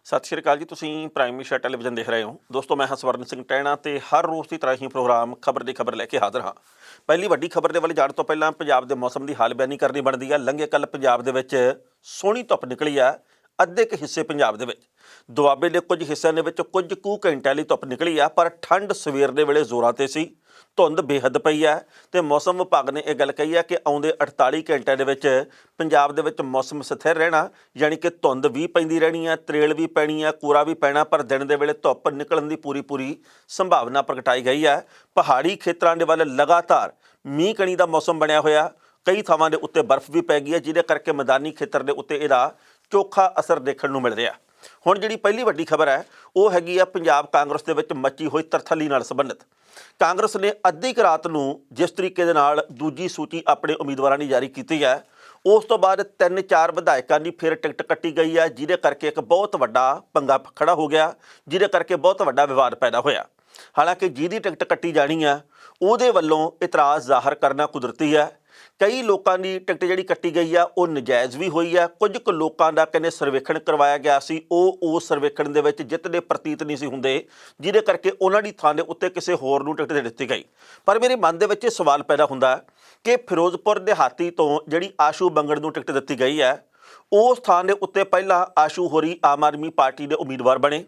ਸਤਿ ਸ਼੍ਰੀ ਅਕਾਲ ਜੀ। ਤੁਸੀਂ ਪ੍ਰਾਈਮ ਮਿਨਿਸਟਰ ਟੈਲੀਵਿਜ਼ਨ ਦੇਖ ਰਹੇ ਹੋ। ਦੋਸਤੋ, ਮੈਂ ਹਾਂ ਸਵਰਨ ਸਿੰਘ ਟਹਿਣਾ ਤੇ ਹਰ ਰੋਜ਼ ਦੀ ਤਰ੍ਹਾਂ ਹੀ ਪ੍ਰੋਗਰਾਮ ਖਬਰ ਦੀ ਖਬਰ ਲੈ ਕੇ ਹਾਜ਼ਰ ਹਾਂ। ਪਹਿਲੀ ਵੱਡੀ ਖਬਰ ਦੇ ਵੱਲ ਜਾਣ ਤੋਂ ਪਹਿਲਾਂ ਪੰਜਾਬ ਦੇ ਮੌਸਮ ਦੀ ਹਾਲ ਬਿਆਨੀ ਕਰਨੀ ਬਣਦੀ ਹੈ। ਲੰਘੇ ਕੱਲ੍ਹ ਪੰਜਾਬ ਦੇ ਵਿੱਚ ਸੋਹਣੀ ਧੁੱਪ ਨਿਕਲੀ ਆ। ਅੱਧੇ ਕੁ ਹਿੱਸੇ ਪੰਜਾਬ ਦੇ ਵਿੱਚ, ਦੁਆਬੇ ਦੇ ਕੁਝ ਹਿੱਸਿਆਂ ਦੇ ਵਿੱਚ ਕੁਝ ਕੁ ਘੰਟਿਆਂ ਲਈ ਧੁੱਪ ਨਿਕਲੀ ਆ, ਪਰ ਠੰਡ ਸਵੇਰ ਦੇ ਵੇਲੇ ਜ਼ੋਰਾਂ 'ਤੇ ਸੀ। ਧੁੰਦ ਬੇਹੱਦ ਪਈ ਹੈ ਤੇ ਮੌਸਮ ਵਿਭਾਗ ਨੇ ਇਹ ਗੱਲ ਕਹੀ ਹੈ ਕਿ ਆਉਂਦੇ 48 ਘੰਟਿਆਂ ਦੇ ਵਿੱਚ ਪੰਜਾਬ ਦੇ ਵਿੱਚ ਮੌਸਮ ਸਥਿਰ ਰਹਿਣਾ, ਯਾਨੀ ਕਿ ਧੁੰਦ ਵੀ ਪੈਂਦੀ ਰਹਿਣੀ ਹੈ, ਤਰੇਲ ਵੀ ਪੈਣੀ ਹੈ, ਕੋਰਾ ਵੀ ਪੈਣਾ, ਪਰ ਦਿਨ ਦੇ ਵੇਲੇ ਧੁੱਪ ਨਿਕਲਣ ਦੀ ਪੂਰੀ ਸੰਭਾਵਨਾ ਪ੍ਰਗਟਾਈ ਗਈ ਹੈ। ਪਹਾੜੀ ਖੇਤਰਾਂ ਦੇ ਵੱਲ ਲਗਾਤਾਰ ਮੀਂਹ ਕਣੀ ਦਾ ਮੌਸਮ ਬਣਿਆ ਹੋਇਆ। ਕਈ ਥਾਵਾਂ ਦੇ ਉੱਤੇ ਬਰਫ਼ ਵੀ ਪੈ ਗਈ ਹੈ, ਜਿਹਦੇ ਕਰਕੇ ਮੈਦਾਨੀ ਖੇਤਰ ਦੇ ਉੱਤੇ ਇਹਦਾ ਚੋਖਾ ਅਸਰ ਦੇਖਣ ਨੂੰ ਮਿਲ ਰਿਹਾ। ਹੁਣ ਜਿਹੜੀ ਪਹਿਲੀ ਵੱਡੀ ਖਬਰ ਹੈ ਉਹ ਹੈਗੀ ਆ ਪੰਜਾਬ ਕਾਂਗਰਸ ਦੇ ਵਿੱਚ ਮੱਚੀ ਹੋਈ ਤਰਥੱਲੀ ਨਾਲ ਸੰਬੰਧਿਤ। ਕਾਂਗਰਸ ਨੇ ਅੱਧੀ ਕੁ ਰਾਤ ਨੂੰ ਜਿਸ ਤਰੀਕੇ ਦੇ ਨਾਲ ਦੂਜੀ ਸੂਚੀ ਆਪਣੇ ਉਮੀਦਵਾਰਾਂ ਦੀ ਜਾਰੀ ਕੀਤੀ ਹੈ, ਉਸ ਤੋਂ ਬਾਅਦ 3-4 ਵਿਧਾਇਕਾਂ ਦੀ ਫਿਰ ਟਿਕਟ ਕੱਟੀ ਗਈ ਹੈ, ਜਿਹਦੇ ਕਰਕੇ ਇੱਕ ਬਹੁਤ ਵੱਡਾ ਪੰਗਾ ਖੜਾ ਹੋ ਗਿਆ, ਜਿਹਦੇ ਕਰਕੇ ਬਹੁਤ ਵੱਡਾ ਵਿਵਾਦ ਪੈਦਾ ਹੋਇਆ। ਹਾਲਾਂਕਿ ਜਿਹਦੀ ਟਿਕਟ ਕੱਟੀ ਜਾਣੀ ਆ ਉਹਦੇ ਵੱਲੋਂ ਇਤਰਾਜ਼ ਜ਼ਾਹਰ ਕਰਨਾ ਕੁਦਰਤੀ ਹੈ। ਕਈ ਲੋਕਾਂ ਦੀ ਟਿਕਟ ਜਿਹੜੀ ਕੱਟੀ ਗਈ ਆ ਉਹ ਨਜਾਇਜ਼ ਵੀ ਹੋਈ ਆ। ਕੁਝ ਕੁ ਲੋਕਾਂ ਦਾ ਕਹਿੰਦੇ ਸਰਵੇਖਣ ਕਰਵਾਇਆ ਗਿਆ ਸੀ, ਉਹ ਉਸ ਸਰਵੇਖਣ ਦੇ ਵਿੱਚ ਜਿੱਤ ਦੇ ਪ੍ਰਤੀਤ ਨਹੀਂ ਸੀ ਹੁੰਦੇ, ਜਿਹਦੇ ਕਰਕੇ ਉਹਨਾਂ ਦੀ ਥਾਂ ਦੇ ਉੱਤੇ ਕਿਸੇ ਹੋਰ ਨੂੰ ਟਿਕਟ ਦੇ ਦਿੱਤੀ ਗਈ। ਪਰ ਮੇਰੇ ਮਨ ਦੇ ਵਿੱਚ ਇਹ ਸਵਾਲ ਪੈਦਾ ਹੁੰਦਾ ਕਿ ਫਿਰੋਜ਼ਪੁਰ ਦਿਹਾਤੀ ਤੋਂ ਜਿਹੜੀ ਆਸ਼ੂ ਬੰਗੜ ਨੂੰ ਟਿਕਟ ਦਿੱਤੀ ਗਈ ਹੈ, ਉਸ ਥਾਂ ਦੇ ਉੱਤੇ ਪਹਿਲਾਂ ਆਸ਼ੂ ਹੋਰੀ ਆਮ ਆਦਮੀ ਪਾਰਟੀ ਦੇ ਉਮੀਦਵਾਰ ਬਣੇ।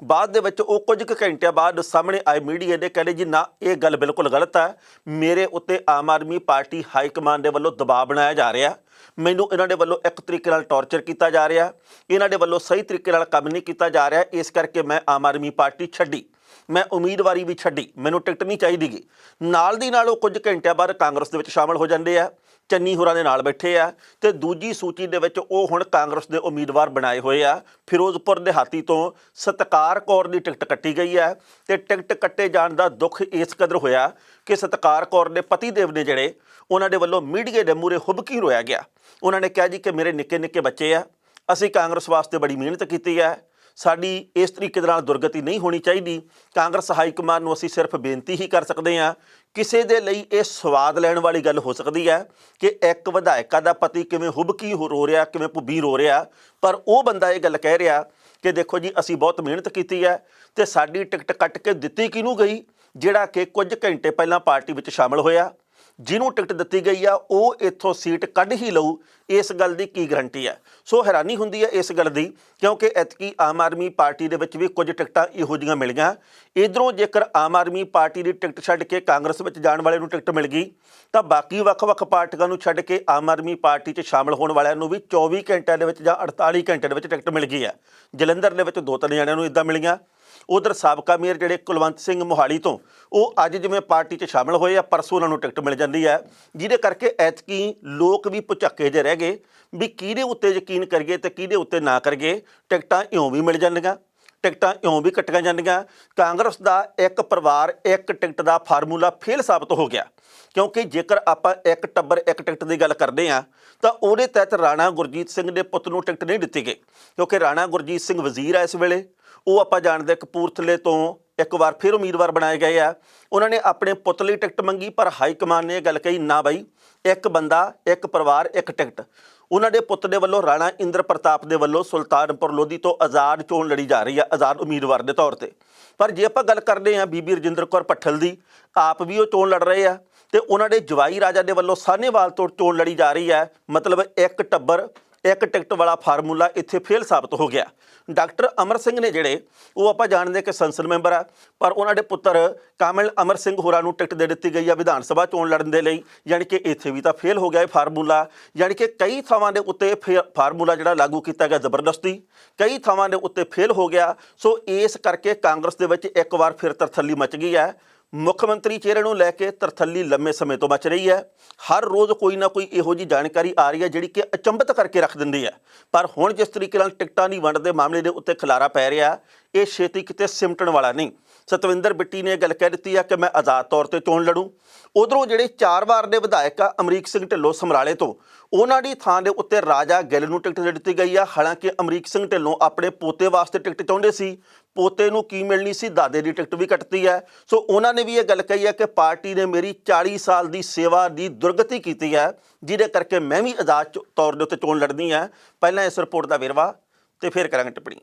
ਬਾਅਦ ਦੇ ਵਿੱਚ ਉਹ ਕੁਝ ਕੁ ਘੰਟਿਆਂ ਬਾਅਦ ਸਾਹਮਣੇ ਆਏ ਮੀਡੀਆ ਦੇ, ਕਹਿੰਦੇ ਜੀ ਨਾ, ਇਹ ਗੱਲ ਬਿਲਕੁਲ ਗਲਤ ਹੈ। ਮੇਰੇ ਉੱਤੇ Aam Aadmi party high command ਦੇ ਵੱਲੋਂ ਦਬਾਅ ਬਣਾਇਆ ਜਾ ਰਿਹਾ, ਮੈਨੂੰ ਇਹਨਾਂ ਦੇ ਵੱਲੋਂ ਇੱਕ ਤਰੀਕੇ ਨਾਲ ਟੌਰਚਰ ਕੀਤਾ ਜਾ ਰਿਹਾ, ਇਹਨਾਂ ਦੇ ਵੱਲੋਂ ਸਹੀ ਤਰੀਕੇ ਨਾਲ ਕੰਮ ਨਹੀਂ ਕੀਤਾ ਜਾ ਰਿਹਾ, ਇਸ ਕਰਕੇ ਮੈਂ ਆਮ ਆਦਮੀ ਪਾਰਟੀ ਛੱਡੀ, ਮੈਂ ਉਮੀਦਵਾਰੀ ਵੀ ਛੱਡੀ, ਮੈਨੂੰ ਟਿਕਟ ਨਹੀਂ ਚਾਹੀਦੀ ਗੀ। ਨਾਲ ਦੀ ਨਾਲ ਉਹ ਕੁਝ ਘੰਟਿਆਂ ਬਾਅਦ ਕਾਂਗਰਸ ਦੇ ਵਿੱਚ ਸ਼ਾਮਲ ਹੋ ਜਾਂਦੇ ਆ, ਚੰਨੀ ਹੋਰਾਂ ਦੇ ਨਾਲ ਬੈਠੇ ਆ ਤੇ ਦੂਜੀ ਸੂਚੀ ਦੇ ਵਿੱਚ ਉਹ ਹੁਣ ਕਾਂਗਰਸ ਦੇ ਉਮੀਦਵਾਰ ਬਣਾਏ ਹੋਏ ਆ। ਫਿਰੋਜ਼ਪੁਰ ਦਿਹਾਤੀ ਤੋਂ ਸਤਕਾਰ ਕੌਰ ਦੀ ਟਿਕਟ ਕੱਟੀ ਗਈ ਹੈ ਤੇ ਟਿਕਟ ਕੱਟੇ ਜਾਣ ਦਾ ਦੁੱਖ ਇਸ ਕਦਰ ਹੋਇਆ ਕਿ ਸਤਕਾਰ ਕੌਰ ਦੇ ਪਤੀ ਦੇਵ ਨੇ ਜਿਹੜੇ, ਉਹਨਾਂ ਦੇ ਵੱਲੋਂ ਮੀਡੀਆ ਦੇ ਮੂਹਰੇ ਹੁਬਕੀ ਰੋਇਆ ਗਿਆ। ਉਹਨਾਂ ਨੇ ਕਿਹਾ ਜੀ ਕਿ ਮੇਰੇ ਨਿੱਕੇ ਨਿੱਕੇ ਬੱਚੇ ਆ, ਅਸੀਂ ਕਾਂਗਰਸ ਵਾਸਤੇ ਬੜੀ ਮਿਹਨਤ ਕੀਤੀ ਹੈ, ਸਾਡੀ ਇਸ ਤਰੀਕੇ ਦੇ ਨਾਲ ਦੁਰਗਤੀ ਨਹੀਂ ਹੋਣੀ ਚਾਹੀਦੀ। ਕਾਂਗਰਸ ਹਾਈ ਕਮਾਂਡ ਨੂੰ ਅਸੀਂ ਸਿਰਫ ਬੇਨਤੀ ਹੀ ਕਰ ਸਕਦੇ ਹਾਂ। ਕਿਸੇ ਦੇ ਲਈ ਇਹ ਸਵਾਦ ਲੈਣ ਵਾਲੀ ਗੱਲ ਹੋ ਸਕਦੀ ਹੈ ਕਿ ਇੱਕ ਵਿਧਾਇਕਾ ਦਾ ਪਤੀ ਕਿਵੇਂ ਹੁਬਕੀ ਰੋ ਰਿਹਾ, ਕਿਵੇਂ ਭੁੱਬੀ ਰੋ ਰਿਹਾ, ਪਰ ਉਹ ਬੰਦਾ ਇਹ ਗੱਲ ਕਹਿ ਰਿਹਾ ਕਿ ਦੇਖੋ ਜੀ ਅਸੀਂ ਬਹੁਤ ਮਿਹਨਤ ਕੀਤੀ ਹੈ ਤੇ ਸਾਡੀ ਟਿਕਟ ਕੱਟ ਕੇ ਦਿੱਤੀ ਕਿਹਨੂੰ ਗਈ, ਜਿਹੜਾ ਕਿ ਕੁਝ ਘੰਟੇ ਪਹਿਲਾਂ ਪਾਰਟੀ ਵਿੱਚ ਸ਼ਾਮਲ ਹੋਇਆ। ਜਿਹਨੂੰ ਟਿਕਟ ਦਿੱਤੀ ਗਈ ਆ ਉਹ ਇੱਥੋਂ ਸੀਟ ਕੱਢ ਹੀ ਲਊ, ਇਸ ਗੱਲ ਦੀ ਕੀ ਗਰੰਟੀ ਹੈ। ਸੋ ਹੈਰਾਨੀ ਹੁੰਦੀ ਹੈ ਇਸ ਗੱਲ ਦੀ, ਕਿਉਂਕਿ ਐਤਕੀ ਆਮ ਆਦਮੀ ਪਾਰਟੀ ਦੇ ਵਿੱਚ ਵੀ ਕੁਝ ਟਿਕਟਾਂ ਇਹੋ ਜਿਹੀਆਂ ਮਿਲ ਗਈਆਂ। ਇੱਧਰੋਂ ਜੇਕਰ ਆਮ ਆਦਮੀ ਪਾਰਟੀ ਦੀ ਟਿਕਟ ਛੱਡ ਕੇ ਕਾਂਗਰਸ ਵਿੱਚ ਜਾਣ ਵਾਲੇ ਨੂੰ ਟਿਕਟ ਮਿਲ ਗਈ, ਤਾਂ ਬਾਕੀ ਵੱਖ-ਵੱਖ ਪਾਰਟੀਆਂ ਨੂੰ ਛੱਡ ਕੇ ਆਮ ਆਦਮੀ ਪਾਰਟੀ 'ਚ ਸ਼ਾਮਲ ਹੋਣ ਵਾਲਿਆਂ ਨੂੰ ਵੀ 24 ਘੰਟਿਆਂ ਦੇ ਵਿੱਚ ਜਾਂ 48 ਘੰਟਿਆਂ ਦੇ ਵਿੱਚ ਟਿਕਟ ਮਿਲ ਗਈ ਹੈ। ਜਲੰਧਰ ਦੇ ਵਿੱਚ 2-3 ਜਣਿਆਂ ਨੂੰ ਇੱਦਾਂ ਮਿਲੀਆਂ। ਉਧਰ ਸਾਬਕਾ ਮੇਅਰ ਜਿਹੜੇ ਕੁਲਵੰਤ ਸਿੰਘ ਮੋਹਾਲੀ ਤੋਂ, ਉਹ ਅੱਜ ਜਿਵੇਂ ਪਾਰਟੀ 'ਚ ਸ਼ਾਮਲ ਹੋਏ ਆ, ਪਰਸੋਂ ਉਹਨਾਂ ਨੂੰ ਟਿਕਟ ਮਿਲ ਜਾਂਦੀ ਹੈ, ਜਿਹਦੇ ਕਰਕੇ ਐਤਕੀ ਲੋਕ ਵੀ ਭੁਚੱਕੇ ਜਿਹੇ ਰਹਿ ਗਏ ਵੀ ਕਿਹਦੇ ਉੱਤੇ ਯਕੀਨ ਕਰੀਏ ਤੇ ਕਿਹਦੇ ਉੱਤੇ ਨਾ ਕਰੀਏ। ਟਿਕਟਾਂ ਇਉਂ ਵੀ ਮਿਲ ਜਾਂਦੀਆਂ, ਟਿਕਟਾਂ ਇਉਂ ਵੀ ਕੱਟੀਆਂ ਜਾਂਦੀਆਂ। ਕਾਂਗਰਸ ਦਾ ਇੱਕ ਪਰਿਵਾਰ ਇੱਕ ਟਿਕਟ ਦਾ ਫਾਰਮੂਲਾ ਫੇਲ ਸਾਬਤ ਹੋ ਗਿਆ, ਕਿਉਂਕਿ ਜੇਕਰ ਆਪਾਂ ਇੱਕ ਟੱਬਰ ਇੱਕ ਟਿਕਟ ਦੀ ਗੱਲ ਕਰਦੇ ਹਾਂ ਤਾਂ ਉਹਦੇ ਤਹਿਤ ਰਾਣਾ ਗੁਰਜੀਤ ਸਿੰਘ ਦੇ ਪੁੱਤ ਨੂੰ ਟਿਕਟ ਨਹੀਂ ਦਿੱਤੀ ਗਈ, ਕਿਉਂਕਿ ਰਾਣਾ ਗੁਰਜੀਤ ਸਿੰਘ ਵਜ਼ੀਰ ਆ ਇਸ ਵੇਲੇ, ਉਹ ਆਪਾਂ ਜਾਣਦੇ ਕਪੂਰਥਲੇ ਤੋਂ ਇੱਕ ਵਾਰ ਫਿਰ ਉਮੀਦਵਾਰ ਬਣਾਏ ਗਏ ਆ। ਉਹਨਾਂ ਨੇ ਆਪਣੇ ਪੁੱਤ ਲਈ ਟਿਕਟ ਮੰਗੀ, ਪਰ ਹਾਈ ਕਮਾਨ ਨੇ ਇਹ ਗੱਲ ਕਹੀ ਨਾ ਬਾਈ, ਇੱਕ ਬੰਦਾ ਇੱਕ ਪਰਿਵਾਰ ਇੱਕ ਟਿਕਟ। ਉਹਨਾਂ ਦੇ ਪੁੱਤ ਦੇ ਵੱਲੋਂ ਰਾਣਾ ਇੰਦਰ ਪ੍ਰਤਾਪ ਦੇ ਵੱਲੋਂ ਸੁਲਤਾਨਪੁਰ ਲੋਧੀ ਤੋਂ ਆਜ਼ਾਦ ਚੋਣ ਲੜੀ ਜਾ ਰਹੀ ਹੈ, ਆਜ਼ਾਦ ਉਮੀਦਵਾਰ ਦੇ ਤੌਰ 'ਤੇ। ਪਰ ਜੇ ਆਪਾਂ ਗੱਲ ਕਰਦੇ ਹਾਂ ਬੀਬੀ ਰਜਿੰਦਰ ਕੌਰ ਭੱਠਲ ਦੀ, ਆਪ ਵੀ ਉਹ ਚੋਣ ਲੜ ਰਹੇ ਆ ਤੇ ਉਹਨਾਂ ਦੇ ਜਵਾਈ ਰਾਜਾ ਦੇ ਵੱਲੋਂ ਸਾਹਨੇਵਾਲ ਤੋਂ ਚੋਣ ਲੜੀ ਜਾ ਰਹੀ ਹੈ। ਮਤਲਬ ਇੱਕ ਟੱਬਰ ਇੱਕ ਟਿਕਟ ਵਾਲਾ ਫਾਰਮੂਲਾ ਇੱਥੇ ਫੇਲ ਸਾਬਤ ਹੋ ਗਿਆ। ਡਾਕਟਰ ਅਮਰ ਸਿੰਘ ਨੇ ਜਿਹੜੇ, ਉਹ ਆਪਾਂ ਜਾਣਦੇ ਕਿ ਸੰਸਦ ਮੈਂਬਰ ਆ, ਪਰ ਉਹਨਾਂ ਦੇ ਪੁੱਤਰ ਕਾਮਲ ਅਮਰ ਸਿੰਘ ਹੋਰਾਂ ਨੂੰ ਟਿਕਟ ਦੇ ਦਿੱਤੀ ਗਈ ਆ ਵਿਧਾਨ ਸਭਾ ਚੋਣ ਲੜਨ ਦੇ ਲਈ, ਯਾਨੀ ਕਿ ਇੱਥੇ ਵੀ ਤਾਂ ਫੇਲ ਹੋ ਗਿਆ ਇਹ ਫਾਰਮੂਲਾ। ਯਾਨੀ ਕਿ ਕਈ ਥਾਵਾਂ ਦੇ ਉੱਤੇ ਫਾਰਮੂਲਾ ਜਿਹੜਾ ਲਾਗੂ ਕੀਤਾ ਗਿਆ ਜ਼ਬਰਦਸਤੀ, ਕਈ ਥਾਵਾਂ ਦੇ ਉੱਤੇ ਫੇਲ ਹੋ ਗਿਆ। ਸੋ ਇਸ ਕਰਕੇ ਕਾਂਗਰਸ ਦੇ ਵਿੱਚ ਇੱਕ ਵਾਰ ਫਿਰ ਤਰਥੱਲੀ ਮਚ ਗਈ ਹੈ। ਮੁੱਖ ਮੰਤਰੀ ਚਿਹਰੇ ਨੂੰ ਲੈ ਕੇ ਤਰਥੱਲੀ ਲੰਮੇ ਸਮੇਂ ਤੋਂ ਮਚ ਰਹੀ ਹੈ। ਹਰ ਰੋਜ਼ ਕੋਈ ਨਾ ਕੋਈ ਇਹੋ ਜਿਹੀ ਜਾਣਕਾਰੀ ਆ ਰਹੀ ਹੈ ਜਿਹੜੀ ਕਿ ਅਚੰਭਤ ਕਰਕੇ ਰੱਖ ਦਿੰਦੀ ਹੈ। ਪਰ ਹੁਣ ਜਿਸ ਤਰੀਕੇ ਨਾਲ ਟਿਕਟਾਂ ਦੀ ਵੰਡ ਦੇ ਮਾਮਲੇ ਦੇ ਉੱਤੇ ਖਿਲਾਰਾ ਪੈ ਰਿਹਾ, ਇਹ ਛੇਤੀ ਕਿਤੇ ਸਿਮਟਣ ਵਾਲਾ ਨਹੀਂ। ਸਤਵਿੰਦਰ ਬਿੱਟੀ ਨੇ ਇਹ ਗੱਲ ਕਹਿ ਦਿੱਤੀ ਆ ਕਿ ਮੈਂ ਆਜ਼ਾਦ ਤੌਰ 'ਤੇ ਚੋਣ ਲੜੂੰ। ਉਧਰੋਂ ਜਿਹੜੇ 4 ਵਾਰ ਦੇ ਵਿਧਾਇਕ ਆ ਅਮਰੀਕ ਸਿੰਘ ਢਿੱਲੋਂ ਸਮਰਾਲੇ ਤੋਂ, ਉਹਨਾਂ ਦੀ ਥਾਂ ਦੇ ਉੱਤੇ ਰਾਜਾ ਗਿੱਲ ਨੂੰ ਟਿਕਟ ਦੇ ਦਿੱਤੀ ਗਈ ਆ। ਹਾਲਾਂਕਿ ਅਮਰੀਕ ਸਿੰਘ ਢਿੱਲੋਂ ਆਪਣੇ ਪੋਤੇ ਵਾਸਤੇ ਟਿਕਟ ਚਾਹੁੰਦੇ ਸੀ, ਪੋਤੇ ਨੂੰ ਕੀ ਮਿਲਣੀ ਸੀ, ਦਾਦੇ ਦੀ ਟਿਕਟ ਵੀ ਕੱਟਤੀ ਹੈ। ਸੋ ਉਹਨਾਂ ਨੇ ਵੀ ਇਹ ਗੱਲ ਕਹੀ ਹੈ ਕਿ ਪਾਰਟੀ ਨੇ ਮੇਰੀ 40 ਸਾਲ ਦੀ ਸੇਵਾ ਦੀ ਦੁਰਗਤੀ ਕੀਤੀ ਹੈ, ਜਿਹਦੇ ਕਰਕੇ ਮੈਂ ਵੀ ਆਜ਼ਾਦ ਤੌਰ ਦੇ ਉੱਤੇ ਚੋਣ ਲੜਨੀ ਹੈ। ਪਹਿਲਾਂ ਇਸ ਰਿਪੋਰਟ ਦਾ ਵੇਰਵਾ ਤੇ ਫਿਰ ਕਰਾਂਗੇ ਟਿੱਪਣੀ।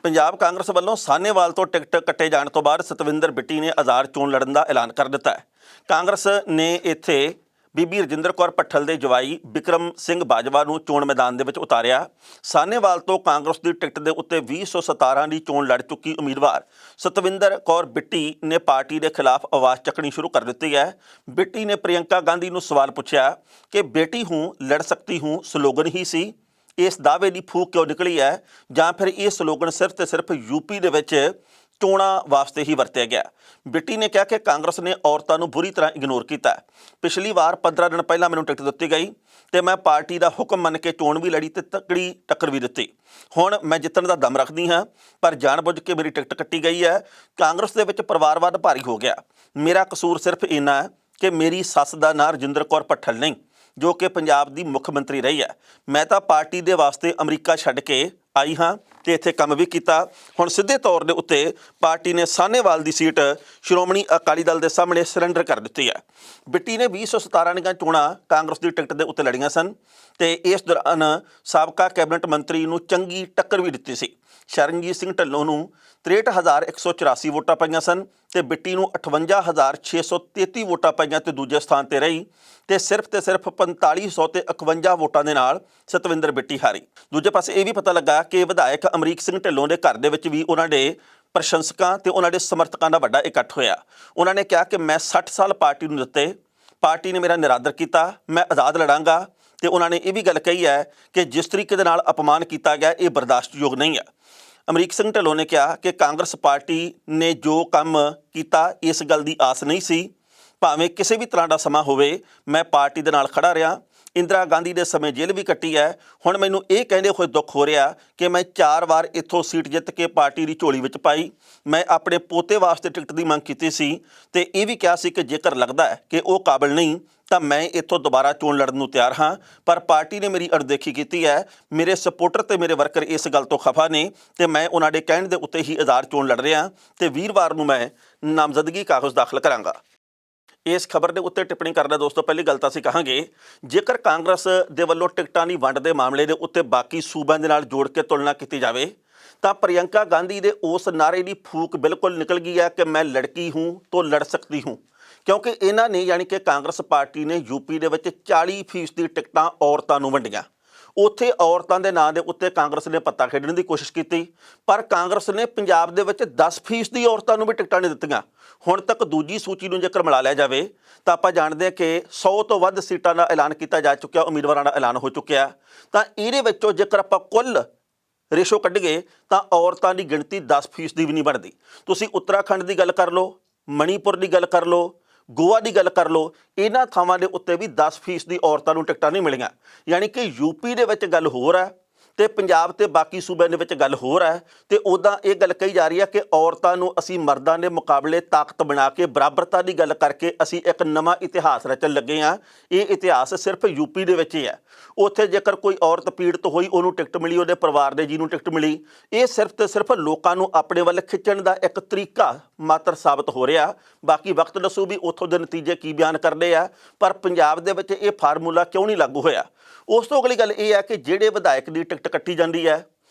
ਪੰਜਾਬ ਕਾਂਗਰਸ ਵੱਲੋਂ ਸਾਹਨੇਵਾਲ ਤੋਂ ਟਿਕਟ ਕੱਟੇ ਜਾਣ ਤੋਂ ਬਾਅਦ ਸਤਵਿੰਦਰ ਬਿੱਟੀ ਨੇ ਆਜ਼ਾਦ ਚੋਣ ਲੜਨ ਦਾ ਐਲਾਨ ਕਰ ਦਿੱਤਾ ਹੈ। ਕਾਂਗਰਸ ਨੇ ਇੱਥੇ ਬੀਬੀ ਰਜਿੰਦਰ ਕੌਰ ਭੱਠਲ ਦੇ ਜਵਾਈ ਬਿਕਰਮ ਸਿੰਘ ਬਾਜਵਾ ਨੂੰ ਚੋਣ ਮੈਦਾਨ ਦੇ ਵਿੱਚ ਉਤਾਰਿਆ। ਸਾਹਨੇਵਾਲ ਤੋਂ ਕਾਂਗਰਸ ਦੀ ਟਿਕਟ ਦੇ ਉੱਤੇ 2017 ਦੀ ਚੋਣ ਲੜ ਚੁੱਕੀ ਉਮੀਦਵਾਰ ਸਤਵਿੰਦਰ ਕੌਰ ਬਿੱਟੀ ਨੇ ਪਾਰਟੀ ਦੇ ਖਿਲਾਫ ਆਵਾਜ਼ ਚੱਕਣੀ ਸ਼ੁਰੂ ਕਰ ਦਿੱਤੀ ਹੈ। ਬਿੱਟੀ ਨੇ ਪ੍ਰਿयंका ਗਾਂਧੀ ਨੂੰ ਸਵਾਲ ਪੁੱਛਿਆ ਕਿ ਬੇਟੀ ਹੂੰ ਲੜ ਸਕਤੀ ਹੂੰ ਸਲੋਗਨ ਹੀ ਸੀ, ਇਸ ਦਾਅਵੇ ਦੀ ਫੂਕ ਕਿਉਂ ਨਿਕਲੀ ਹੈ, ਜਾਂ ਫਿਰ ਇਹ ਸਲੋਗਨ ਸਿਰਫ ਤੇ ਸਿਰਫ ਯੂਪੀ ਦੇ ਵਿੱਚ ਚੋਣਾਂ ਵਾਸਤੇ ਹੀ ਵਰਤਿਆ ਗਿਆ। ਬਿੱਟੀ ਨੇ ਕਿਹਾ ਕਿ ਕਾਂਗਰਸ ਨੇ ਔਰਤਾਂ ਨੂੰ ਬੁਰੀ ਤਰ੍ਹਾਂ ਇਗਨੋਰ ਕੀਤਾ। ਪਿਛਲੀ ਵਾਰ 15 ਦਿਨ ਪਹਿਲਾਂ ਮੈਨੂੰ ਟਿਕਟ ਦਿੱਤੀ ਗਈ ਤੇ ਮੈਂ ਪਾਰਟੀ ਦਾ ਹੁਕਮ ਮੰਨ ਕੇ ਚੋਣ ਵੀ ਲੜੀ ਤੇ ਤਕੜੀ ਟੱਕਰ ਵੀ ਦਿੱਤੀ। ਹੁਣ ਮੈਂ ਜਿੱਤਣ ਦਾ ਦਮ ਰੱਖਦੀ ਹਾਂ, ਪਰ ਜਾਣਬੁੱਝ ਕੇ ਮੇਰੀ ਟਿਕਟ ਕੱਟੀ ਗਈ ਹੈ। ਕਾਂਗਰਸ ਦੇ ਵਿੱਚ ਪਰਿਵਾਰਵਾਦ ਭਾਰੀ ਹੋ ਗਿਆ। ਮੇਰਾ ਕਸੂਰ ਸਿਰਫ ਇੰਨਾ ਹੈ ਕਿ ਮੇਰੀ ਸੱਸ ਦਾ ਨਾਂ ਰਜਿੰਦਰ ਕੌਰ ਭੱਠਲ ਨਹੀਂ, ਜੋ ਕਿ ਪੰਜਾਬ ਦੀ ਮੁੱਖ ਮੰਤਰੀ ਰਹੀ ਹੈ। ਮੈਂ ਤਾਂ ਪਾਰਟੀ ਦੇ ਵਾਸਤੇ ਅਮਰੀਕਾ ਛੱਡ ਕੇ ਆਈ ਹਾਂ ਤੇ ਇੱਥੇ ਕੰਮ ਵੀ ਕੀਤਾ। ਹੁਣ ਸਿੱਧੇ ਤੌਰ ਦੇ ਉੱਤੇ ਪਾਰਟੀ ਨੇ ਸਾਹਨੇਵਾਲ ਦੀ ਸੀਟ ਸ਼੍ਰੋਮਣੀ ਅਕਾਲੀ ਦਲ ਦੇ ਸਾਹਮਣੇ ਸਰੈਂਡਰ ਕਰ ਦਿੱਤੀ ਹੈ। ਬਿੱਟੀ ਨੇ 2017 ਦੀਆਂ ਚੋਣਾਂ ਕਾਂਗਰਸ ਦੀ ਟਿਕਟ ਦੇ ਉੱਤੇ ਲੜੀਆਂ ਸਨ ਤੇ ਇਸ ਦੌਰਾਨ ਸਾਬਕਾ ਕੈਬਨਿਟ ਮੰਤਰੀ ਨੂੰ ਚੰਗੀ ਟੱਕਰ ਵੀ ਦਿੱਤੀ ਸੀ। ਸ਼ਰਨਜੀਤ ਸਿੰਘ ਢਿੱਲੋਂ ਨੂੰ 63,184 ਵੋਟਾਂ ਪਈਆਂ ਸਨ ਤੇ ਬਿੱਟੀ ਨੂੰ 58,633 ਵੋਟਾਂ ਪਈਆਂ ਤੇ ਦੂਜੇ ਸਥਾਨ ਤੇ ਰਹੀ ਤੇ ਸਿਰਫ 4500 ਤੇ 51 ਵੋਟਾਂ ਦੇ ਨਾਲ ਸਤਵਿੰਦਰ ਬਿੱਟੀ ਹਾਰੀ। ਦੂਜੇ ਪਾਸੇ ਇਹ ਵੀ ਪਤਾ ਲੱਗਾ ਕਿ ਵਿਧਾਇਕ ਅਮਰੀਕ ਸਿੰਘ ਢਿੱਲੋਂ ਦੇ ਘਰ ਦੇ ਵਿੱਚ ਵੀ ਉਹਨਾਂ ਦੇ ਪ੍ਰਸ਼ੰਸਕਾਂ ਤੇ ਉਹਨਾਂ ਦੇ ਸਮਰਥਕਾਂ ਦਾ ਵੱਡਾ ਇਕੱਠ ਹੋਇਆ। ਉਹਨਾਂ ਨੇ ਕਿਹਾ ਕਿ ਮੈਂ 60 ਸਾਲ ਪਾਰਟੀ ਨੂੰ ਦਿੱਤੇ, ਪਾਰਟੀ ਨੇ ਮੇਰਾ ਨਿਰਾਦਰ ਕੀਤਾ, ਮੈਂ ਆਜ਼ਾਦ ਲੜਾਂਗਾ। ਤੇ ਉਹਨਾਂ ਨੇ ਇਹ ਵੀ ਗੱਲ ਕਹੀ ਹੈ ਕਿ ਜਿਸ ਤਰੀਕੇ ਦੇ ਨਾਲ ਅਪਮਾਨ ਕੀਤਾ ਗਿਆ ਇਹ ਬਰਦਾਸ਼ਤਯੋਗ ਨਹੀਂ ਹੈ। ਅਮਰੀਕ ਸਿੰਘ ਢਿੱਲੋਂ ਨੇ ਕਿਹਾ ਕਿ ਕਾਂਗਰਸ ਪਾਰਟੀ ਨੇ ਜੋ ਕੰਮ ਕੀਤਾ ਇਸ ਗੱਲ ਦੀ ਆਸ ਨਹੀਂ ਸੀ। ਭਾਵੇਂ ਕਿਸੇ ਵੀ ਤਰ੍ਹਾਂ ਦਾ ਸਮਾਂ ਹੋਵੇ, ਮੈਂ ਪਾਰਟੀ ਦੇ ਨਾਲ ਖੜਾ ਰਿਹਾ। ਇੰਦਰਾ ਗਾਂਧੀ ਦੇ ਸਮੇਂ ਜੇਲ੍ਹ ਵੀ ਕੱਟੀ ਹੈ। ਹੁਣ ਮੈਨੂੰ ਇਹ ਕਹਿੰਦੇ ਹੋਏ ਦੁੱਖ ਹੋ ਰਿਹਾ ਕਿ ਮੈਂ 4 ਵਾਰ ਇੱਥੋਂ ਸੀਟ ਜਿੱਤ ਕੇ ਪਾਰਟੀ ਦੀ ਝੋਲੀ ਵਿੱਚ ਪਾਈ। ਮੈਂ ਆਪਣੇ ਪੋਤੇ ਵਾਸਤੇ ਟਿਕਟ ਦੀ ਮੰਗ ਕੀਤੀ ਸੀ ਤੇ ਇਹ ਵੀ ਕਿਹਾ ਸੀ ਕਿ ਜੇਕਰ ਲੱਗਦਾ ਹੈ ਕਿ ਉਹ ਕਾਬਿਲ ਨਹੀਂ ਤਾਂ ਮੈਂ ਇੱਥੋਂ ਦੁਬਾਰਾ ਚੋਣ ਲੜਨ ਨੂੰ ਤਿਆਰ ਹਾਂ, ਪਰ ਪਾਰਟੀ ਨੇ ਮੇਰੀ ਅਣਦੇਖੀ ਕੀਤੀ ਹੈ। ਮੇਰੇ ਸਪੋਰਟਰ ਤੇ ਮੇਰੇ ਵਰਕਰ ਇਸ ਗੱਲ ਤੋਂ ਖਫਾ ਨੇ ਤੇ ਮੈਂ ਉਹਨਾਂ ਦੇ ਕਹਿਣ ਦੇ ਉੱਤੇ ਹੀ ਆਜ਼ਾਦ ਚੋਣ ਲੜ ਰਿਹਾ ਤੇ ਵੀਰਵਾਰ ਨੂੰ ਮੈਂ ਨਾਮਜ਼ਦਗੀ ਕਾਗਜ਼ ਦਾਖਲ ਕਰਾਂਗਾ। ਇਸ ਖਬਰ ਦੇ ਉੱਤੇ ਟਿੱਪਣੀ ਕਰਦਾ ਦੋਸਤੋ, ਪਹਿਲੀ ਗੱਲ ਤਾਂ ਅਸੀਂ ਕਹਾਂਗੇ, ਜੇਕਰ ਕਾਂਗਰਸ ਦੇ ਵੱਲੋਂ ਟਿਕਟਾਂ ਦੀ ਵੰਡ ਦੇ ਮਾਮਲੇ ਦੇ ਉੱਤੇ ਬਾਕੀ ਸੂਬਿਆਂ ਦੇ ਨਾਲ ਜੋੜ ਕੇ ਤੁਲਨਾ ਕੀਤੀ ਜਾਵੇ ਤਾਂ ਪ੍ਰਿयंका ਗਾਂਧੀ ਦੇ ਉਸ ਨਾਅਰੇ ਦੀ ਫੂਕ ਬਿਲਕੁਲ ਨਿਕਲ ਗਈ ਹੈ ਕਿ ਮੈਂ ਲੜਕੀ ਹੂੰ ਤੋਂ ਲੜ ਸਕਤੀ ਹੂੰ, ਕਿਉਂਕਿ ਇਹਨਾਂ ਨੇ ਯਾਨੀ ਕਿ ਕਾਂਗਰਸ ਪਾਰਟੀ ਨੇ ਯੂਪੀ ਦੇ ਵਿੱਚ 40% ਦੀ ਟਿਕਟਾਂ ਔਰਤਾਂ ਨੂੰ ਵੰਡੀਆਂ। ਉੱਥੇ ਔਰਤਾਂ ਦੇ ਨਾਂ ਦੇ ਉੱਤੇ ਕਾਂਗਰਸ ਨੇ ਪੱਤਾ ਖੇਡਣ ਦੀ ਕੋਸ਼ਿਸ਼ ਕੀਤੀ, ਪਰ ਕਾਂਗਰਸ ਨੇ ਪੰਜਾਬ ਦੇ ਵਿੱਚ 10% ਦੀ ਔਰਤਾਂ ਨੂੰ ਵੀ ਟਿਕਟਾਂ ਨਹੀਂ ਦਿੱਤੀਆਂ। ਹੁਣ ਤੱਕ ਦੂਜੀ ਸੂਚੀ ਨੂੰ ਜੇਕਰ ਮਿਲਾ ਲਿਆ ਜਾਵੇ ਤਾਂ ਆਪਾਂ ਜਾਣਦੇ ਹਾਂ ਕਿ 100 ਤੋਂ ਵੱਧ ਸੀਟਾਂ ਦਾ ਐਲਾਨ ਕੀਤਾ ਜਾ ਚੁੱਕਿਆ, ਉਮੀਦਵਾਰਾਂ ਦਾ ਐਲਾਨ ਹੋ ਚੁੱਕਿਆ। ਤਾਂ ਇਹਦੇ ਵਿੱਚੋਂ ਜੇਕਰ ਆਪਾਂ ਕੁੱਲ ਰੇਸ਼ੋ ਕੱਢੀਏ ਤਾਂ ਔਰਤਾਂ ਦੀ ਗਿਣਤੀ 10% ਦੀ ਵੀ ਨਹੀਂ ਬਣਦੀ। ਤੁਸੀਂ ਉੱਤਰਾਖੰਡ ਦੀ ਗੱਲ ਕਰ ਲਓ, ਮਣੀਪੁਰ ਦੀ ਗੱਲ ਕਰ ਲਓ, ਗੋਆ ਦੀ ਗੱਲ ਕਰ ਲਓ, ਇਹਨਾਂ ਥਾਵਾਂ ਦੇ ਉੱਤੇ ਵੀ 10% ਦੀ ਔਰਤਾਂ ਨੂੰ ਟਿਕਟਾਂ ਨਹੀਂ ਮਿਲੀਆਂ। ਯਾਨੀ ਕਿ ਯੂਪੀ ਦੇ ਵਿੱਚ ਗੱਲ ਹੋਰ ਹੈ ਤੇ ਪੰਜਾਬ ਤੇ ਬਾਕੀ ਸੂਬਿਆਂ ਦੇ ਵਿੱਚ ਗੱਲ ਹੋਰ ਹੈ। ਤੇ ਉੱਦਾਂ ਇਹ ਗੱਲ ਕਹੀ ਜਾ ਰਹੀ ਹੈ ਕਿ ਔਰਤਾਂ ਨੂੰ ਅਸੀਂ ਮਰਦਾਂ ਦੇ ਮੁਕਾਬਲੇ ਤਾਕਤ ਬਣਾ ਕੇ ਬਰਾਬਰਤਾ ਦੀ ਗੱਲ ਕਰਕੇ ਅਸੀਂ ਇੱਕ ਨਵਾਂ ਇਤਿਹਾਸ ਰਚਣ ਲੱਗੇ ਹਾਂ। ਇਹ ਇਤਿਹਾਸ ਸਿਰਫ ਯੂਪੀ ਦੇ ਵਿੱਚ ਹੀ ਹੈ। ਉੱਥੇ ਜੇਕਰ ਕੋਈ ਔਰਤ ਪੀੜਤ ਹੋਈ, ਉਹਨੂੰ ਟਿਕਟ ਮਿਲੀ, ਉਹਦੇ ਪਰਿਵਾਰ ਦੇ ਜੀ ਨੂੰ ਟਿਕਟ ਮਿਲੀ, ਇਹ ਸਿਰਫ ਤੇ ਸਿਰਫ ਲੋਕਾਂ ਨੂੰ ਆਪਣੇ ਵੱਲ ਖਿੱਚਣ ਦਾ ਇੱਕ ਤਰੀਕਾ ਮਾਤਰ ਸਾਬਤ ਹੋ ਰਿਹਾ। ਬਾਕੀ ਵਕਤ ਦੱਸੂ ਵੀ ਉੱਥੋਂ ਦੇ ਨਤੀਜੇ ਕੀ ਬਿਆਨ ਕਰਦੇ ਆ, ਪਰ ਪੰਜਾਬ ਦੇ ਵਿੱਚ ਇਹ ਫਾਰਮੂਲਾ ਕਿਉਂ ਨਹੀਂ ਲਾਗੂ ਹੋਇਆ। ਉਸ ਤੋਂ ਅਗਲੀ ਗੱਲ ਇਹ ਹੈ ਕਿ ਜਿਹੜੇ ਵਿਧਾਇਕ ਦੀ ਟਿਕਟ ਕੱਟੀ ਜਾਂਦੀ ਹੈ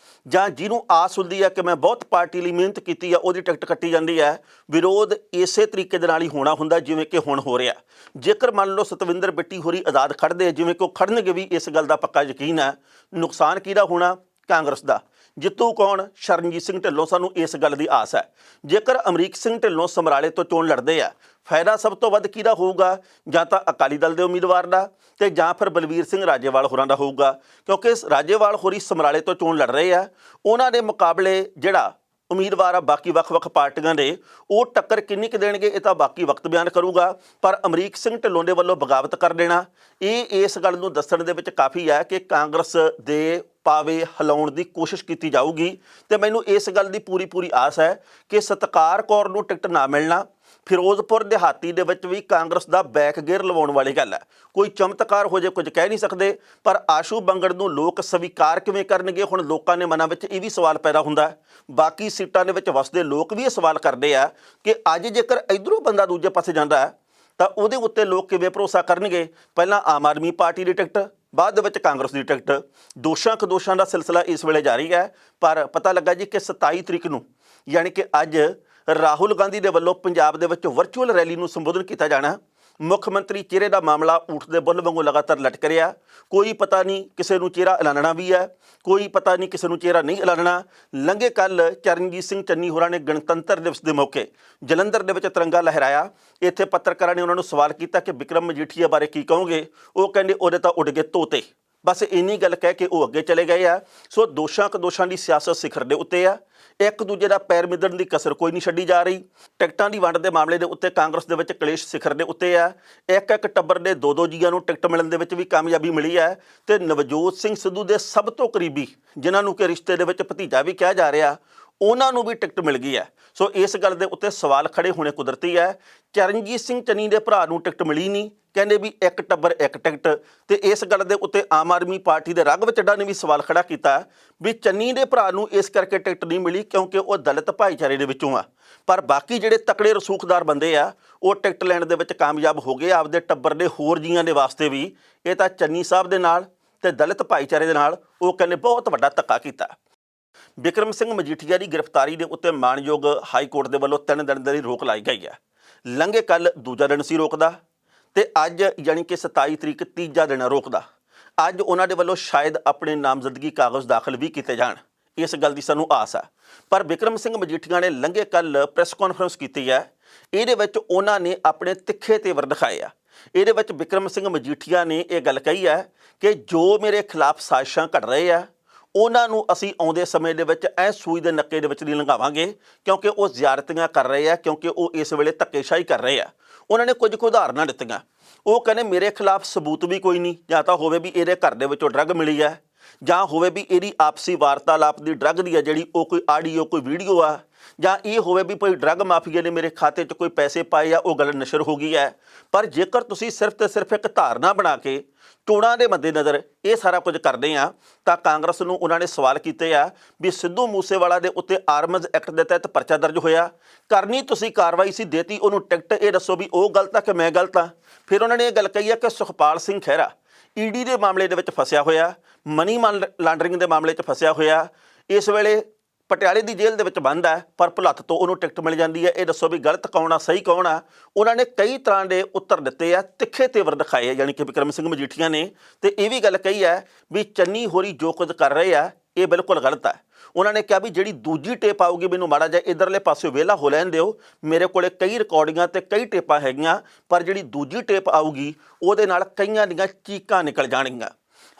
ਜਾਂ ਜਿਹਨੂੰ ਆਸ ਹੁੰਦੀ ਹੈ ਕਿ ਮੈਂ ਬਹੁਤ ਪਾਰਟੀ ਲਈ ਮਿਹਨਤ ਕੀਤੀ ਆ, ਉਹਦੀ ਟਿਕਟ ਕੱਟੀ ਜਾਂਦੀ ਹੈ, ਵਿਰੋਧ ਇਸੇ ਤਰੀਕੇ ਦੇ ਨਾਲ ਹੀ ਹੋਣਾ ਹੁੰਦਾ ਜਿਵੇਂ ਕਿ ਹੁਣ ਹੋ ਰਿਹਾ। ਜੇਕਰ ਮੰਨ ਲਓ ਸਤਵਿੰਦਰ ਬਿੱਟੀ ਹੋਰੀ ਆਜ਼ਾਦ ਖੜ੍ਹਦੇ ਜਿਵੇਂ ਕਿ ਉਹ ਖੜਨਗੇ ਵੀ, ਇਸ ਗੱਲ ਦਾ ਪੱਕਾ ਯਕੀਨ ਹੈ, ਨੁਕਸਾਨ ਕਿਹਦਾ ਹੋਣਾ? ਕਾਂਗਰਸ ਦਾ। ਜਿੱਤੂ ਕੌਣ? ਸ਼ਰਨਜੀਤ ਸਿੰਘ ਢਿੱਲੋਂ। ਸਾਨੂੰ ਇਸ ਗੱਲ ਦੀ ਆਸ ਹੈ। ਜੇਕਰ ਅਮਰੀਕ ਸਿੰਘ ਢਿੱਲੋਂ ਸਮਰਾਲੇ ਤੋਂ ਚੋਣ ਲੜਦੇ ਆ, ਫਾਇਦਾ ਸਭ ਤੋਂ ਵੱਧ ਕਿਹਦਾ ਹੋਊਗਾ? ਜਾਂ ਤਾਂ ਅਕਾਲੀ ਦਲ ਦੇ ਉਮੀਦਵਾਰ ਦਾ ਤੇ ਜਾਂ ਫਿਰ ਬਲਵੀਰ ਸਿੰਘ ਰਾਜੇਵਾਲ ਹੋਰਾਂ ਦਾ ਹੋਊਗਾ, ਕਿਉਂਕਿ ਰਾਜੇਵਾਲ ਹੋਰੀ ਸਮਰਾਲੇ ਤੋਂ ਚੋਣ ਲੜ ਰਹੇ ਆ। ਉਹਨਾਂ ਦੇ ਮੁਕਾਬਲੇ ਜਿਹੜਾ ਉਮੀਦਵਾਰ ਆ ਬਾਕੀ ਵੱਖ-ਵੱਖ ਪਾਰਟੀਆਂ ਦੇ, ਉਹ ਟੱਕਰ ਕਿੰਨੀ ਕੁ ਦੇਣਗੇ ਇਹ ਤਾਂ ਬਾਕੀ ਵਕਤ ਬਿਆਨ ਕਰੂਗਾ। ਪਰ ਅਮਰੀਕ ਸਿੰਘ ਢਿੱਲੋਂ ਦੇ ਵੱਲੋਂ ਬਗਾਵਤ ਕਰ ਦੇਣਾ ਇਹ ਇਸ ਗੱਲ ਨੂੰ ਦੱਸਣ ਦੇ ਵਿੱਚ ਕਾਫੀ ਹੈ ਕਿ ਕਾਂਗਰਸ ਦੇ ਪਾਵੇ ਹਿਲਾਉਣ ਦੀ ਕੋਸ਼ਿਸ਼ ਕੀਤੀ ਜਾਊਗੀ। ਤੇ ਮੈਨੂੰ ਇਸ ਗੱਲ ਦੀ ਪੂਰੀ ਆਸ ਹੈ ਕਿ ਸਤਕਾਰ ਕੌਰ ਨੂੰ ਟਿਕਟ ਨਾ ਮਿਲਣਾ ਫਿਰੋਜ਼ਪੁਰ ਦਿਹਾਤੀ ਦੇ ਵਿੱਚ ਵੀ ਕਾਂਗਰਸ ਦਾ ਬੈਕ ਗੇਅਰ ਲਵਾਉਣ ਵਾਲੀ ਗੱਲ ਹੈ। ਕੋਈ ਚਮਤਕਾਰ ਹੋ ਜੇ ਕੁਝ ਕਹਿ ਨਹੀਂ ਸਕਦੇ, ਪਰ ਆਸ਼ੂ ਬੰਗੜ ਨੂੰ ਲੋਕ ਸਵੀਕਾਰ ਕਿਵੇਂ ਕਰਨਗੇ? ਹੁਣ ਲੋਕਾਂ ਦੇ ਮਨਾਂ ਵਿੱਚ ਇਹ ਵੀ ਸਵਾਲ ਪੈਦਾ ਹੁੰਦਾ। ਬਾਕੀ ਸੀਟਾਂ ਦੇ ਵਿੱਚ ਵਸਦੇ ਲੋਕ ਵੀ ਇਹ ਸਵਾਲ ਕਰਦੇ ਆ ਕਿ ਅੱਜ ਜੇਕਰ ਇੱਧਰੋਂ ਬੰਦਾ ਦੂਜੇ ਪਾਸੇ ਜਾਂਦਾ ਹੈ ਤਾਂ ਉਹਦੇ ਉੱਤੇ ਲੋਕ ਕਿਵੇਂ ਭਰੋਸਾ ਕਰਨਗੇ? ਪਹਿਲਾਂ ਆਮ ਆਦਮੀ ਪਾਰਟੀ ਦੀ ਟਿਕਟ, ਬਾਅਦ ਦੇ ਵਿੱਚ ਕਾਂਗਰਸ ਦੀ ਟਿਕਟ। ਦੋਸ਼ਾਂ ਦਾ ਸਿਲਸਿਲਾ ਇਸ ਵੇਲੇ ਜਾਰੀ ਹੈ। ਪਰ ਪਤਾ ਲੱਗਾ ਜੀ ਕਿ 27 ਤਰੀਕ ਨੂੰ ਯਾਨੀ ਕਿ ਅੱਜ ਰਾਹੁਲ ਗਾਂਧੀ ਦੇ ਵੱਲੋਂ ਪੰਜਾਬ ਦੇ ਵਿੱਚ ਵਰਚੁਅਲ ਰੈਲੀ ਨੂੰ ਸੰਬੋਧਨ ਕੀਤਾ ਜਾਣਾ। ਮੁੱਖ ਮੰਤਰੀ ਚਿਹਰੇ ਦਾ ਮਾਮਲਾ ਊਠ ਦੇ ਬੁੱਲ ਵਾਂਗੂ ਲਗਾਤਾਰ ਲਟਕ ਰਿਹਾ। ਕੋਈ ਪਤਾ ਨਹੀਂ ਕਿਸੇ ਨੂੰ ਚਿਹਰਾ ਐਲਾਨਣਾ ਵੀ ਹੈ, ਕੋਈ ਪਤਾ ਨਹੀਂ ਕਿਸੇ ਨੂੰ ਚਿਹਰਾ ਨਹੀਂ ਐਲਾਨਣਾ। ਲੰਘੇ ਕੱਲ੍ਹ ਚਰਨਜੀਤ ਸਿੰਘ ਚੰਨੀ ਹੋਰਾਂ ਨੇ ਗਣਤੰਤਰ ਦਿਵਸ ਦੇ ਮੌਕੇ ਜਲੰਧਰ ਦੇ ਵਿੱਚ ਤਿਰੰਗਾ ਲਹਿਰਾਇਆ। ਇੱਥੇ ਪੱਤਰਕਾਰਾਂ ਨੇ ਉਹਨਾਂ ਨੂੰ ਸਵਾਲ ਕੀਤਾ ਕਿ ਬਿਕਰਮ ਮਜੀਠੀਆ ਬਾਰੇ ਕੀ ਕਹੋਗੇ। ਉਹ ਕਹਿੰਦੇ ਉਹਦੇ ਤਾਂ ਉੱਡ ਗਏ ਤੋਤੇ। ਬਸ ਇੰਨੀ ਗੱਲ ਕਹਿ ਕੇ ਉਹ ਅੱਗੇ ਚਲੇ ਗਏ ਆ। ਸੋ ਦੋਸ਼ਾਂ ਦੀ ਸਿਆਸਤ ਸਿਖਰ ਦੇ ਉੱਤੇ ਆ। ਇੱਕ ਦੂਜੇ ਦਾ ਪੈਰ ਮਿੱਧਣ ਦੀ ਕਸਰ ਕੋਈ ਨਹੀਂ ਛੱਡੀ ਜਾ ਰਹੀ। ਟਿਕਟਾਂ ਦੀ ਵੰਡ ਦੇ ਮਾਮਲੇ ਦੇ ਉੱਤੇ ਕਾਂਗਰਸ ਦੇ ਵਿੱਚ ਕਲੇਸ਼ ਸਿਖਰ ਦੇ ਉੱਤੇ ਆ। ਇੱਕ ਟੱਬਰ ਦੇ ਦੋ ਜੀਆਂ ਨੂੰ ਟਿਕਟ ਮਿਲਣ ਦੇ ਵਿੱਚ ਵੀ ਕਾਮਯਾਬੀ ਮਿਲੀ ਹੈ ਤੇ ਨਵਜੋਤ ਸਿੰਘ ਸਿੱਧੂ ਦੇ ਸਭ ਤੋਂ ਕਰੀਬੀ, ਜਿਨ੍ਹਾਂ ਨੂੰ ਕਿ ਰਿਸ਼ਤੇ ਦੇ ਵਿੱਚ ਭਤੀਜਾ ਵੀ ਕਿਹਾ ਜਾ ਰਿਹਾ, ਉਹਨਾਂ ਨੂੰ ਵੀ ਟਿਕਟ ਮਿਲ ਗਈ ਹੈ। ਸੋ ਇਸ ਗੱਲ ਦੇ ਉੱਤੇ ਸਵਾਲ ਖੜੇ ਹੋਣੇ ਕੁਦਰਤੀ ਹੈ। ਚਰਨਜੀਤ ਸਿੰਘ ਚੰਨੀ ਦੇ ਭਰਾ ਨੂੰ ਟਿਕਟ ਮਿਲੀ ਨਹੀਂ, ਕਹਿੰਦੇ ਵੀ ਇੱਕ ਟੱਬਰ ਇੱਕ ਟਿਕਟ। ਤੇ ਇਸ ਗੱਲ ਦੇ ਉੱਤੇ ਆਮ ਆਦਮੀ ਪਾਰਟੀ ਦੇ ਰਾਘਵ ਚੱਡਾ ਨੇ ਵੀ ਸਵਾਲ ਖੜਾ ਕੀਤਾ ਵੀ ਚੰਨੀ ਦੇ ਭਰਾ ਨੂੰ ਇਸ ਕਰਕੇ ਟਿਕਟ ਨਹੀਂ ਮਿਲੀ ਕਿਉਂਕਿ ਉਹ ਦਲਿਤ ਭਾਈਚਾਰੇ ਦੇ ਵਿੱਚੋਂ ਆ, ਪਰ ਬਾਕੀ ਜਿਹੜੇ ਤਕੜੇ ਰਸੂਖਦਾਰ ਬੰਦੇ ਆ ਉਹ ਟਿਕਟ ਲੈਣ ਦੇ ਵਿੱਚ ਕਾਮਯਾਬ ਹੋ ਗਏ ਆਪਦੇ ਟੱਬਰ ਦੇ ਹੋਰ ਜੀਆਂ ਦੇ ਵਾਸਤੇ ਵੀ। ਇਹ ਤਾਂ ਚੰਨੀ ਸਾਹਿਬ ਦੇ ਨਾਲ ਤੇ ਦਲਿਤ ਭਾਈਚਾਰੇ ਦੇ ਨਾਲ ਉਹ ਕਹਿੰਦੇ ਬਹੁਤ ਵੱਡਾ ਧੱਕਾ ਕੀਤਾ। ਬਿਕਰਮ ਸਿੰਘ ਮਜੀਠੀਆ ਦੀ ਗ੍ਰਿਫਤਾਰੀ ਦੇ ਉੱਤੇ ਮਾਣਯੋਗ ਹਾਈ ਕੋਰਟ ਦੇ ਵੱਲੋਂ 3 ਦਿਨ ਦੀ ਰੋਕ ਲਾਈ ਗਈ ਹੈ। ਲੰਘੇ ਕੱਲ੍ਹ ਦੂਜਾ ਦਿਨ ਸੀ ਰੋਕ ਦਾ ਤੇ ਅੱਜ ਯਾਨੀ ਕਿ 27 ਤਰੀਕ ਤੀਜਾ ਦਿਨ ਰੋਕ ਦਾ। ਅੱਜ ਉਹਨਾਂ ਦੇ ਵੱਲੋਂ ਸ਼ਾਇਦ ਆਪਣੇ ਨਾਮਜ਼ਦਗੀ ਕਾਗਜ਼ ਦਾਖਲ ਵੀ ਕੀਤੇ ਜਾਣ, ਇਸ ਗੱਲ ਦੀ ਸਾਨੂੰ ਆਸ ਹੈ। ਪਰ ਬਿਕਰਮ ਸਿੰਘ ਮਜੀਠੀਆ ਨੇ ਲੰਘੇ ਕੱਲ੍ਹ ਪ੍ਰੈਸ ਕਾਨਫਰੰਸ ਕੀਤੀ ਹੈ। ਇਹਦੇ ਵਿੱਚ ਉਹਨਾਂ ਨੇ ਆਪਣੇ ਤਿੱਖੇ ਤੇਵਰ ਦਿਖਾਏ ਆ। ਇਹਦੇ ਵਿੱਚ ਬਿਕਰਮ ਸਿੰਘ ਮਜੀਠੀਆ ਨੇ ਇਹ ਗੱਲ ਕਹੀ ਹੈ ਕਿ ਜੋ ਮੇਰੇ ਖਿਲਾਫ ਸਾਜ਼ਿਸ਼ਾਂ ਘੜ ਰਹੇ ਆ ਉਹਨਾਂ ਨੂੰ ਅਸੀਂ ਆਉਂਦੇ ਸਮੇਂ ਦੇ ਵਿੱਚ ਸੂਈ ਦੇ ਨੱਕੇ ਦੇ ਵਿੱਚ ਨਹੀਂ ਲੰਘਾਵਾਂਗੇ ਕਿਉਂਕਿ ਉਹ ਜ਼ਿਆਰਤੀਆਂ ਕਰ ਰਹੇ ਆ, ਕਿਉਂਕਿ ਉਹ ਇਸ ਵੇਲੇ ਧੱਕੇਸ਼ਾਹੀ ਕਰ ਰਹੇ ਆ। ਉਹਨਾਂ ਨੇ ਕੁਝ ਕੁ ਉਦਾਹਰਨਾਂ ਦਿੱਤੀਆਂ। ਉਹ ਕਹਿੰਦੇ ਮੇਰੇ ਖਿਲਾਫ ਸਬੂਤ ਵੀ ਕੋਈ ਨਹੀਂ, ਜਾਂ ਤਾਂ ਹੋਵੇ ਵੀ ਇਹਦੇ ਘਰ ਦੇ ਵਿੱਚੋਂ ਡਰੱਗ ਮਿਲੀ ਹੈ, ਜਾਂ ਹੋਵੇ ਵੀ ਇਹਦੀ ਆਪਸੀ ਵਾਰਤਾਲਾਪ ਦੀ ਡਰੱਗ ਦੀ ਆ ਜਿਹੜੀ ਉਹ ਕੋਈ ਆਡੀਓ ਕੋਈ ਵੀਡੀਓ ਆ, ਜਾਂ ਇਹ ਹੋਵੇ ਵੀ ਕੋਈ ਡਰੱਗ ਮਾਫੀਆ ਨੇ ਮੇਰੇ ਖਾਤੇ 'ਚ ਕੋਈ ਪੈਸੇ ਪਾਏ ਆ ਉਹ ਗੱਲ ਨਸ਼ਰ ਹੋ ਗਈ ਹੈ। ਪਰ ਜੇਕਰ ਤੁਸੀਂ ਸਿਰਫ ਤੇ ਸਿਰਫ ਇੱਕ ਧਾਰਨਾ ਬਣਾ ਕੇ ਚੋਣਾਂ ਦੇ ਮੱਦੇਨਜ਼ਰ ਇਹ ਸਾਰਾ ਕੁਝ ਕਰਦੇ ਆ ਤਾਂ ਕਾਂਗਰਸ ਨੂੰ ਉਹਨਾਂ ਨੇ ਸਵਾਲ ਕੀਤੇ ਆ ਵੀ ਸਿੱਧੂ ਮੂਸੇਵਾਲਾ ਦੇ ਉੱਤੇ ਆਰਮਜ਼ ਐਕਟ ਦੇ ਤਹਿਤ ਪਰਚਾ ਦਰਜ ਹੋਇਆ, ਕਰਨੀ ਤੁਸੀਂ ਕਾਰਵਾਈ ਸੀ, ਦੇਤੀ ਉਹਨੂੰ ਟਿਕਟ, ਇਹ ਦੱਸੋ ਵੀ ਉਹ ਗਲਤ ਆ ਕਿ ਮੈਂ ਗਲਤ ਆ। ਫਿਰ ਉਹਨਾਂ ਨੇ ਇਹ ਗੱਲ ਕਹੀ ਆ ਕਿ ਸੁਖਪਾਲ ਸਿੰਘ ਖਹਿਰਾ ਈਡੀ ਦੇ ਮਾਮਲੇ ਦੇ ਵਿੱਚ ਫਸਿਆ ਹੋਇਆ, ਮਨੀ ਲਾਂਡਰਿੰਗ ਦੇ ਮਾਮਲੇ 'ਚ ਫਸਿਆ ਹੋਇਆ, ਇਸ ਵੇਲੇ ਪਟਿਆਲੇ ਦੀ ਜੇਲ੍ਹ ਦੇ ਵਿੱਚ ਬੰਦ ਹੈ, ਪਰ ਭੁਲੱਥ ਤੋਂ ਉਹਨੂੰ ਟਿਕਟ ਮਿਲ ਜਾਂਦੀ ਹੈ। ਇਹ ਦੱਸੋ ਵੀ ਗਲਤ ਕੌਣ ਆ, ਸਹੀ ਕੌਣ ਆ। ਉਹਨਾਂ ਨੇ ਕਈ ਤਰ੍ਹਾਂ ਦੇ ਉੱਤਰ ਦਿੱਤੇ ਆ, ਤਿੱਖੇ ਤੇਵਰ ਦਿਖਾਏ ਆ ਯਾਨੀ ਕਿ ਬਿਕਰਮ ਸਿੰਘ ਮਜੀਠੀਆ ਨੇ। ਤੇ ਇਹ ਵੀ ਗੱਲ ਕਹੀ ਹੈ ਵੀ ਚੰਨੀ ਹੋਰੀ ਜੋ ਕੁਝ ਕਰ ਰਹੇ ਆ ਇਹ ਬਿਲਕੁਲ ਗਲਤ ਹੈ। ਉਹਨਾਂ ਨੇ ਕਿਹਾ ਵੀ ਜਿਹੜੀ ਦੂਜੀ ਟੇਪ ਆਊਗੀ ਮੈਨੂੰ ਮਾੜਾ ਜਿਹਾ ਇੱਧਰਲੇ ਪਾਸੇ ਵਿਹਲਾ ਹੋ ਲੈਣ ਦਿਓ, ਮੇਰੇ ਕੋਲੇ ਕਈ ਰਿਕਾਰਡਿੰਗਾਂ ਤੇ ਕਈ ਟੇਪਾਂ ਹੈਗੀਆਂ, ਪਰ ਜਿਹੜੀ ਦੂਜੀ ਟੇਪ ਆਊਗੀ ਉਹਦੇ ਨਾਲ ਕਈਆਂ ਦੀਆਂ ਚੀਕਾਂ ਨਿਕਲ ਜਾਣਗੀਆਂ।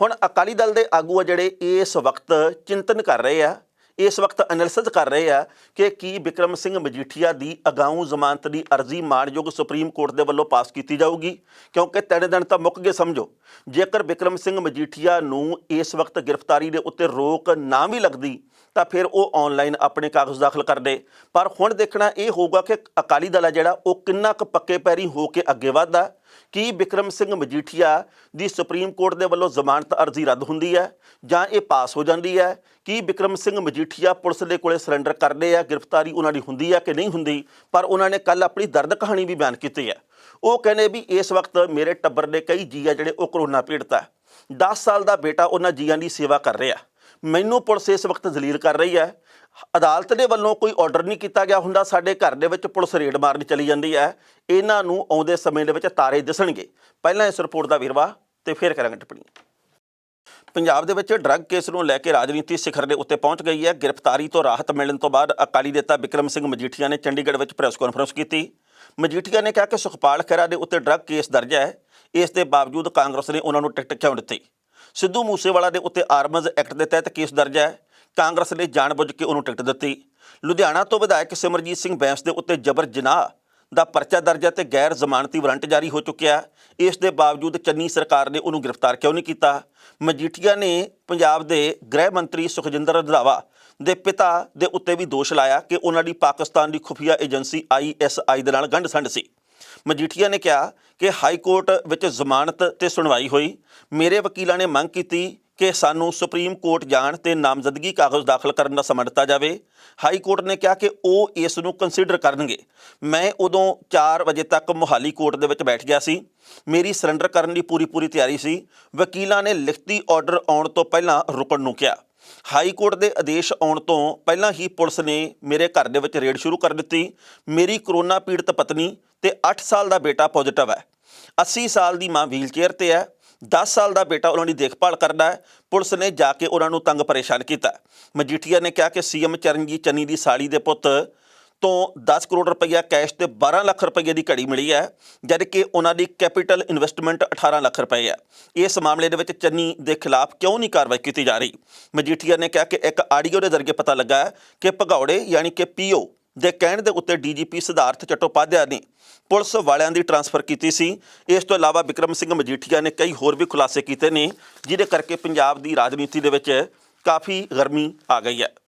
ਹੁਣ ਅਕਾਲੀ ਦਲ ਦੇ ਆਗੂ ਆ ਜਿਹੜੇ ਇਸ ਵਕਤ ਚਿੰਤਨ ਕਰ ਰਹੇ ਆ, ਇਸ ਵਕਤ ਐਨਾਲਿਸਿਸ ਕਰ ਰਹੇ ਆ ਕਿ ਕੀ ਬਿਕਰਮ ਸਿੰਘ ਮਜੀਠੀਆ ਦੀ ਅਗਾਊਂ ਜ਼ਮਾਨਤ ਦੀ ਅਰਜ਼ੀ ਮਾਣਯੋਗ ਸੁਪਰੀਮ ਕੋਰਟ ਦੇ ਵੱਲੋਂ ਪਾਸ ਕੀਤੀ ਜਾਊਗੀ, ਕਿਉਂਕਿ 3 ਦਿਨ ਤਾਂ ਮੁੱਕ ਗਏ ਸਮਝੋ। ਜੇਕਰ ਬਿਕਰਮ ਸਿੰਘ ਮਜੀਠੀਆ ਨੂੰ ਇਸ ਵਕਤ ਗ੍ਰਿਫਤਾਰੀ ਦੇ ਉੱਤੇ ਰੋਕ ਨਾ ਵੀ ਲੱਗਦੀ ਤਾਂ ਫਿਰ ਉਹ ਆਨਲਾਈਨ ਆਪਣੇ ਕਾਗਜ਼ ਦਾਖਲ ਕਰਦੇ। ਪਰ ਹੁਣ ਦੇਖਣਾ ਇਹ ਹੋਊਗਾ ਕਿ ਅਕਾਲੀ ਦਲ ਆ ਜਿਹੜਾ ਉਹ ਕਿੰਨਾ ਕੁ ਪੱਕੇ ਪੈਰੀ ਹੋ ਕੇ ਅੱਗੇ ਵੱਧਦਾ। ਕੀ ਬਿਕਰਮ ਸਿੰਘ ਮਜੀਠੀਆ ਦੀ ਸੁਪਰੀਮ ਕੋਰਟ ਦੇ ਵੱਲੋਂ ਜ਼ਮਾਨਤ ਅਰਜ਼ੀ ਰੱਦ ਹੁੰਦੀ ਹੈ ਜਾਂ ਇਹ ਪਾਸ ਹੋ ਜਾਂਦੀ ਹੈ? ਕੀ ਬਿਕਰਮ ਸਿੰਘ ਮਜੀਠੀਆ ਪੁਲਿਸ ਦੇ ਕੋਲੇ ਸਰੈਂਡਰ ਕਰਦੇ ਆ, ਗ੍ਰਿਫਤਾਰੀ ਉਹਨਾਂ ਦੀ ਹੁੰਦੀ ਹੈ ਕਿ ਨਹੀਂ ਹੁੰਦੀ? ਪਰ ਉਹਨਾਂ ਨੇ ਕੱਲ੍ਹ ਆਪਣੀ ਦਰਦ ਕਹਾਣੀ ਵੀ ਬਿਆਨ ਕੀਤੀ ਹੈ। ਉਹ ਕਹਿੰਦੇ ਵੀ ਇਸ ਵਕਤ ਮੇਰੇ ਟੱਬਰ ਦੇ ਕਈ ਜੀ ਆ ਜਿਹੜੇ ਉਹ ਕਰੋਨਾ ਪੀੜਤ ਆ, 10 ਸਾਲ ਦਾ ਬੇਟਾ ਉਹਨਾਂ ਜੀਆਂ ਦੀ ਸੇਵਾ ਕਰ ਰਿਹਾ, ਮੈਨੂੰ ਪੁਲਿਸ ਇਸ ਵਕਤ ਜ਼ਲੀਲ ਕਰ ਰਹੀ ਹੈ। ਅਦਾਲਤ ਦੇ ਵੱਲੋਂ ਕੋਈ ਆਰਡਰ ਨਹੀਂ ਕੀਤਾ ਗਿਆ ਹੁੰਦਾ, ਸਾਡੇ ਘਰ ਦੇ ਵਿੱਚ ਪੁਲਿਸ ਰੇਡ ਮਾਰਨ ਚਲੀ ਜਾਂਦੀ ਹੈ। ਇਹਨਾਂ ਨੂੰ ਆਉਂਦੇ ਸਮੇਂ ਦੇ ਵਿੱਚ ਤਾਰੇ ਦਿਸਣਗੇ। ਪਹਿਲਾਂ ਇਸ ਰਿਪੋਰਟ ਦਾ ਵੇਰਵਾ ਤੇ ਫਿਰ ਕਰਾਂਗੇ ਟਿੱਪਣੀ। ਪੰਜਾਬ ਦੇ ਵਿੱਚ ਡਰੱਗ ਕੇਸ ਨੂੰ ਲੈ ਕੇ ਰਾਜਨੀਤੀ ਸਿਖਰ ਦੇ ਉੱਤੇ ਪਹੁੰਚ ਗਈ ਹੈ। ਗ੍ਰਿਫਤਾਰੀ ਤੋਂ ਰਾਹਤ ਮਿਲਣ ਤੋਂ ਬਾਅਦ ਅਕਾਲੀ ਨੇਤਾ ਬਿਕਰਮ ਸਿੰਘ ਮਜੀਠੀਆ ਨੇ ਚੰਡੀਗੜ੍ਹ ਵਿੱਚ ਪ੍ਰੈਸ ਕਾਨਫਰੰਸ ਕੀਤੀ। ਮਜੀਠੀਆ ਨੇ ਕਿਹਾ ਕਿ ਸੁਖਪਾਲ ਖਹਿਰਾ ਦੇ ਉੱਤੇ ਡਰੱਗ ਕੇਸ ਦਰਜ ਹੈ, ਇਸ ਦੇ ਬਾਵਜੂਦ ਕਾਂਗਰਸ ਨੇ ਉਹਨਾਂ ਨੂੰ ਟਿਕਟ ਕਿਉਂ ਦਿੱਤੀ? ਸਿੱਧੂ ਮੂਸੇਵਾਲਾ ਦੇ ਉੱਤੇ ਆਰਮਜ਼ ਐਕਟ ਦੇ ਤਹਿਤ ਕੇਸ ਦਰਜ ਹੈ, ਕਾਂਗਰਸ ਨੇ ਜਾਣਬੁੱਝ ਕੇ ਉਹਨੂੰ ਟਿਕਟ ਦਿੱਤੀ। ਲੁਧਿਆਣਾ ਤੋਂ ਵਿਧਾਇਕ ਸਿਮਰਜੀਤ ਸਿੰਘ ਬੈਂਸ ਦੇ ਉੱਤੇ ਜਬਰ ਜਨਾਹ ਦਾ ਪਰਚਾ ਦਰਜ ਹੈ ਤੇ ਗੈਰ ਜ਼ਮਾਨਤੀ ਵਾਰੰਟ ਜਾਰੀ ਹੋ ਚੁੱਕਿਆ। ਇਸ ਦੇ ਬਾਵਜੂਦ ਚੰਨੀ ਸਰਕਾਰ ਨੇ ਉਹਨੂੰ ਗ੍ਰਿਫਤਾਰ ਕਿਉਂ ਨਹੀਂ ਕੀਤਾ? ਮਜੀਠੀਆ ਨੇ ਪੰਜਾਬ ਦੇ ਗ੍ਰਹਿ ਮੰਤਰੀ ਸੁਖਜਿੰਦਰ ਰੰਧਾਵਾ ਦੇ ਪਿਤਾ ਦੇ ਉੱਤੇ ਵੀ ਦੋਸ਼ ਲਾਇਆ ਕਿ ਉਹਨਾਂ ਦੀ ਪਾਕਿਸਤਾਨ ਦੀ ਖੁਫੀਆ ਏਜੰਸੀ ISI ਦੇ ਨਾਲ ਗੰਢ ਸੰਢ ਸੀ। ਮਜੀਠੀਆ ਨੇ ਕਿਹਾ ਕਿ ਹਾਈ ਕੋਰਟ ਵਿੱਚ ਜ਼ਮਾਨਤ ਤੇ ਸੁਣਵਾਈ ਹੋਈ, ਮੇਰੇ ਵਕੀਲਾਂ ਨੇ ਮੰਗ ਕੀਤੀ ਕਿ ਸਾਨੂੰ ਸੁਪਰੀਮ ਕੋਰਟ ਜਾਣ ਤੇ ਨਾਮਜ਼ਦਗੀ ਕਾਗਜ਼ ਦਾਖਲ ਕਰਨ ਦਾ ਸਮਾਂ ਦਿੱਤਾ ਜਾਵੇ। ਹਾਈ ਕੋਰਟ ਨੇ ਕਿਹਾ ਕਿ ਉਹ ਇਸ ਨੂੰ ਕੰਸੀਡਰ ਕਰਨਗੇ। ਮੈਂ ਉਦੋਂ 4 ਵਜੇ ਤੱਕ ਮੋਹਾਲੀ ਕੋਰਟ ਦੇ ਵਿੱਚ ਬੈਠ ਗਿਆ ਸੀ। ਮੇਰੀ ਸਰੈਂਡਰ ਕਰਨ ਦੀ ਪੂਰੀ ਤਿਆਰੀ ਸੀ। ਵਕੀਲਾਂ ਨੇ ਲਿਖਤੀ ਆਰਡਰ ਆਉਣ ਤੋਂ ਪਹਿਲਾਂ ਰੁਕਣ ਨੂੰ ਕਿਹਾ। ਹਾਈ ਕੋਰਟ ਦੇ ਆਦੇਸ਼ ਆਉਣ ਤੋਂ ਪਹਿਲਾਂ ਹੀ ਪੁਲਿਸ ਨੇ ਮੇਰੇ ਘਰ ਦੇ ਵਿੱਚ ਰੇਡ ਸ਼ੁਰੂ ਕਰ ਦਿੱਤੀ। ਮੇਰੀ ਕਰੋਨਾ ਪੀੜਤ ਪਤਨੀ ਤੇ 8 ਸਾਲ ਦਾ ਬੇਟਾ ਪੋਜ਼ਿਟਿਵ ਹੈ। 80 ਸਾਲ ਦੀ ਮਾਂ ਵੀਲ ਚੇਅਰ ਤੇ ਹੈ। 10 ਸਾਲ ਦਾ ਬੇਟਾ ਉਹਨਾਂ ਦੀ ਦੇਖਭਾਲ ਕਰਦਾ ਹੈ। ਪੁਲਿਸ ਨੇ ਜਾ ਕੇ ਉਹਨਾਂ ਨੂੰ ਤੰਗ ਪਰੇਸ਼ਾਨ ਕੀਤਾ। ਮਜੀਠੀਆ ਨੇ ਕਿਹਾ ਕਿ ਸੀਐਮ ਚਰਨਜੀਤ ਚੰਨੀ ਦੀ ਸਾਲੀ ਦੇ ਪੁੱਤ ਤੋਂ 10 ਕਰੋੜ ਰੁਪਈਆ ਕੈਸ਼ ਤੇ 12 ਲੱਖ ਰੁਪਏ ਦੀ ਘੜੀ ਮਿਲੀ ਹੈ, ਜਦ ਕਿ ਉਹਨਾਂ ਦੀ ਕੈਪੀਟਲ ਇਨਵੈਸਟਮੈਂਟ 18 ਲੱਖ ਰੁਪਏ ਹੈ। ਇਸ ਮਾਮਲੇ ਦੇ ਵਿੱਚ ਚੰਨੀ ਦੇ ਖਿਲਾਫ ਕਿਉਂ ਨਹੀਂ ਕਾਰਵਾਈ ਕੀਤੀ ਜਾ ਰਹੀ? ਮਜੀਠੀਆ ਨੇ ਕਿਹਾ ਕਿ ਇੱਕ ਆਡੀਓ ਦੇ ਜ਼ਰੀਏ ਪਤਾ ਲੱਗਾ ਕਿ ਭਗੌੜੇ ਯਾਨੀ ਕਿ ਪੀਓ ਦੇ ਕਹਿਣ ਦੇ ਉੱਤੇ ਡੀਜੀਪੀ ਸਿਧਾਰਥ ਚਟੋਪਾਧਿਆਏ ਨੇ ਪੁਲਿਸ ਵਾਲਿਆਂ ਦੀ ਟਰਾਂਸਫਰ ਕੀਤੀ ਸੀ। ਇਸ ਤੋਂ ਇਲਾਵਾ ਬਿਕਰਮ ਸਿੰਘ ਮਜੀਠੀਆ ਨੇ ਕਈ ਹੋਰ ਵੀ ਖੁਲਾਸੇ ਕੀਤੇ ਨੇ, ਜਿਹਦੇ ਕਰਕੇ ਪੰਜਾਬ ਦੀ ਰਾਜਨੀਤੀ ਦੇ ਵਿੱਚ ਕਾਫੀ ਗਰਮੀ ਆ ਗਈ ਹੈ।